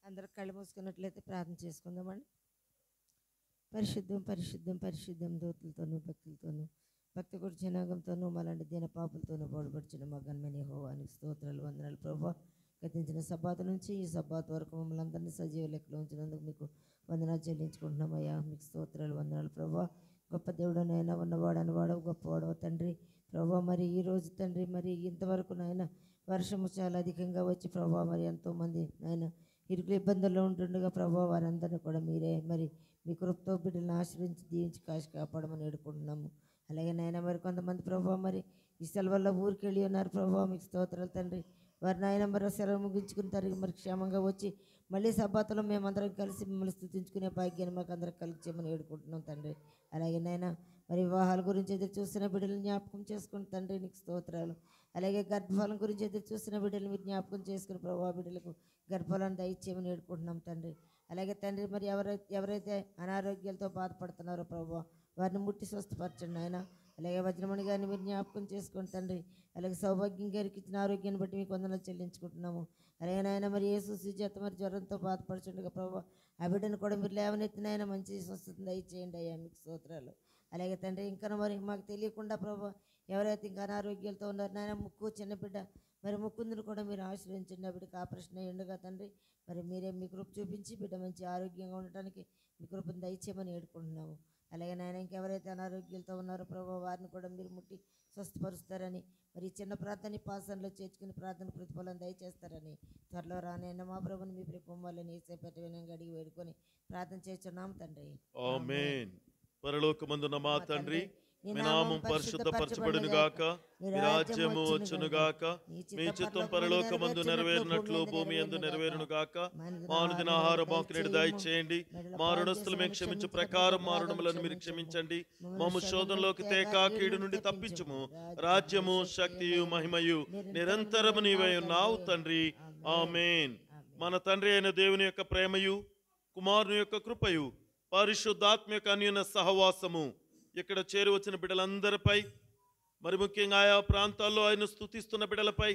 అందరూ కళ్ళు మూసుకున్నట్లయితే ప్రార్థన చేసుకుందామండి. పరిశుద్ధం పరిశుద్ధం పరిశుద్ధం దూతలతోనూ భక్తులతోనూ భక్తి కూడా జనాగంతోనూ మలాంటి దీన పాపులతోనూ బోడపడిచిన మా గణమైన యెహోవానికి స్తోత్రాలు వందనాలు ప్రభా. గతించిన సబ్బాత్ నుంచి ఈ సబ్బాత్ వరకు మమ్మల్ని అందరినీ సజీవ లెక్కలో ఉంచినందుకు మీకు వందనాలు చెల్లించుకుంటున్నామయ్యా. మీకు స్తోత్రాలు వందనాలు ప్రభా. గొప్ప దేవుడు నాయన, ఉన్నవాడని వాడవు, గొప్పవాడవు తండ్రి ప్రభా. మరి ఈరోజు తండ్రి మరి ఇంతవరకు నాయన వర్షము చాలా అధికంగా వచ్చి ప్రభా మరి ఎంతోమంది నాయన ఇరుకుల ఇబ్బందుల్లో ఉంటుండగా ప్రభా వారందరినీ కూడా మీరే మరి మీ కృపతో బిడ్డలను ఆశ్రయించి దీవించి కాచి కాపాడమని వేడుకుంటున్నాము. అలాగే నాయన మరి కొంతమంది ప్రభా మరి ఈ సెలవుల్లో ఊరికి వెళ్ళి ఉన్నారు ప్రభా. మీకు స్తోత్రాలు తండ్రి. వారి నాయన మరి సెలవు ముగించుకుని తరిగి మరి క్షేమంగా వచ్చి మళ్ళీ సబ్బాతులో మేమందరం కలిసి మిమ్మల్ని స్తుతించుకునే భాగ్యాన్ని మాకు అందరికి కలిగించమని వేడుకుంటున్నాం తండ్రి. అలాగే నాయన మరి వివాహాల గురించి ఎదురు చూస్తున్న బిడ్డలను జ్ఞాపకం చేసుకుని తండ్రి నీకు స్తోత్రాలు. అలాగే గర్భఫలం గురించి ఎదురు చూస్తున్న బిడ్డలు మీరు జ్ఞాపకం చేసుకుని ప్రభావ బిడ్డలకు గర్భఫలాన్ని దయచేయమని వేడుకుంటున్నాం తండ్రి. అలాగే తండ్రి మరి ఎవరైతే అనారోగ్యాలతో బాధపడుతున్నారో ప్రభావ వారిని ముట్టి స్వస్థపరచండి ఆయన. అలాగే వజ్రమణి గారిని మీరు జ్ఞాపకం చేసుకోండి తండ్రి. అలాగే సౌభాగ్యం గారికి ఇచ్చిన ఆరోగ్యాన్ని బట్టి మీకు వందనాలు చెల్లించుకుంటున్నాము. అలాగే నాయన మరి యేసు సుజాత మరి జ్వరంతో బాధపడుచుండగా ప్రభావ ఆ బిడ్డను కూడా మీరు లేవనెత్తిన ఆయన మంచి స్వస్థతను దయచేయండి అయ్యా. మీకు స్తోత్రాలు. అలాగే తండ్రి ఇంకా మరి మాకు తెలియకుండా ప్రభావ ఎవరైతే ఇంకా అనారోగ్యాలతో ఉన్నారో నాయన ముక్కు చిన్న బిడ్డ మరి ముక్కుందును కూడా మీరు ఆశ్రయించండి. ఆ బిడ్డకి ఆపరేషన్ అయ్యిండగా తండ్రి మరి మీరే మీ కృప చూపించి బిడ్డ మంచి ఆరోగ్యంగా ఉండటానికి మీ కృపను దయచేయమని వేడుకుంటున్నాము. అలాగే నాయన ఇంకెవరైతే అనారోగ్యాలతో ఉన్నారో ప్రభావ వారిని కూడా మీరు ముట్టి స్వస్థపరుస్తారని మరి చిన్న ప్రార్థన పాసనలో చేర్చుకుని ప్రార్థన ప్రతిఫలం దయచేస్తారని త్వరలో రానైనా మా ప్రభుని మీ ప్రిపొమ్మాలని ఏసేపేట వినంగా అడిగి వేడుకొని ప్రార్థన చేస్తున్నాము తండ్రి. ఆమేన్. పరలోకమందున్న మా తండ్రి, మీ నామం పరిశుద్ధపరచబడును గాక, మీ రాజ్యము వచ్చును గాక, మీ చిత్తం పరలోకమందు నెరవేరినట్లు భూమి యందు నెరవేరును గాక. మా అనుదిన ఆహారం మాకు నేడు దయచేయండి. మా రుణస్తులు మేము క్షమించు ప్రకారం మా రుణములను మీరు క్షమించండి. మమ్ము శోధనలోకి తేక కీడు నుండి తప్పించుము. రాజ్యము శక్తియు మహిమయు నిరంతరము నీవై ఉన్నావు తండ్రి. ఆమేన్. మన తండ్రి అయిన దేవుని యొక్క ప్రేమయు, కుమారుని యొక్క కృపయు, పరిశుద్ధాత్మ యొక్క అన్యోన్య సహవాసము ఇక్కడ చేరి వచ్చిన బిడ్డలందరిపై, మరి ముఖ్యంగా ఆయా ప్రాంతాల్లో ఆయన స్తుతిస్తున్న బిడ్డలపై,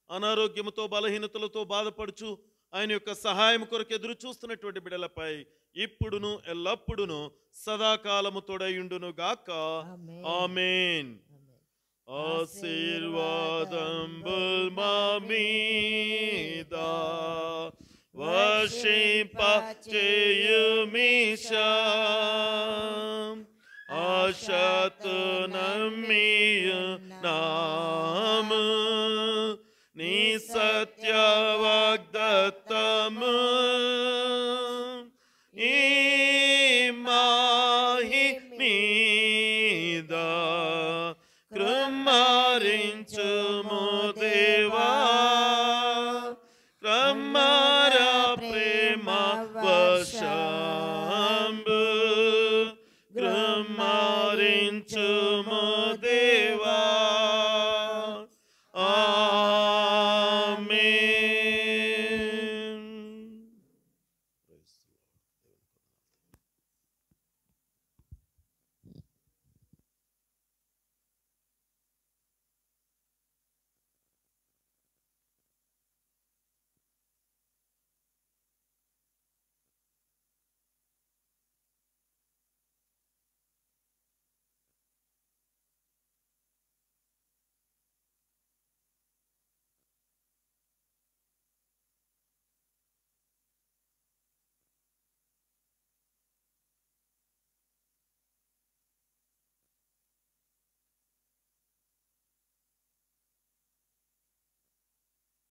అనారోగ్యముతో బలహీనతలతో బాధపడుచు ఆయన యొక్క సహాయం కొరకు ఎదురు చూస్తున్నటువంటి బిడ్డలపై ఇప్పుడును ఎల్లప్పుడును సదాకాలము తోడయుండును గాక. ఆమేన్. ఆశీర్వాదంబుల్ మా మీద వర్షింప చేయుమీశా ఆశతో నమ్మియున్నాము నీ సత్య వాగ్దత్తము ఈ మాహి మీద కృమ్మరించుము దేవా క్రమ్మర ప్రేమ వర్షంబు కృమ్మరించు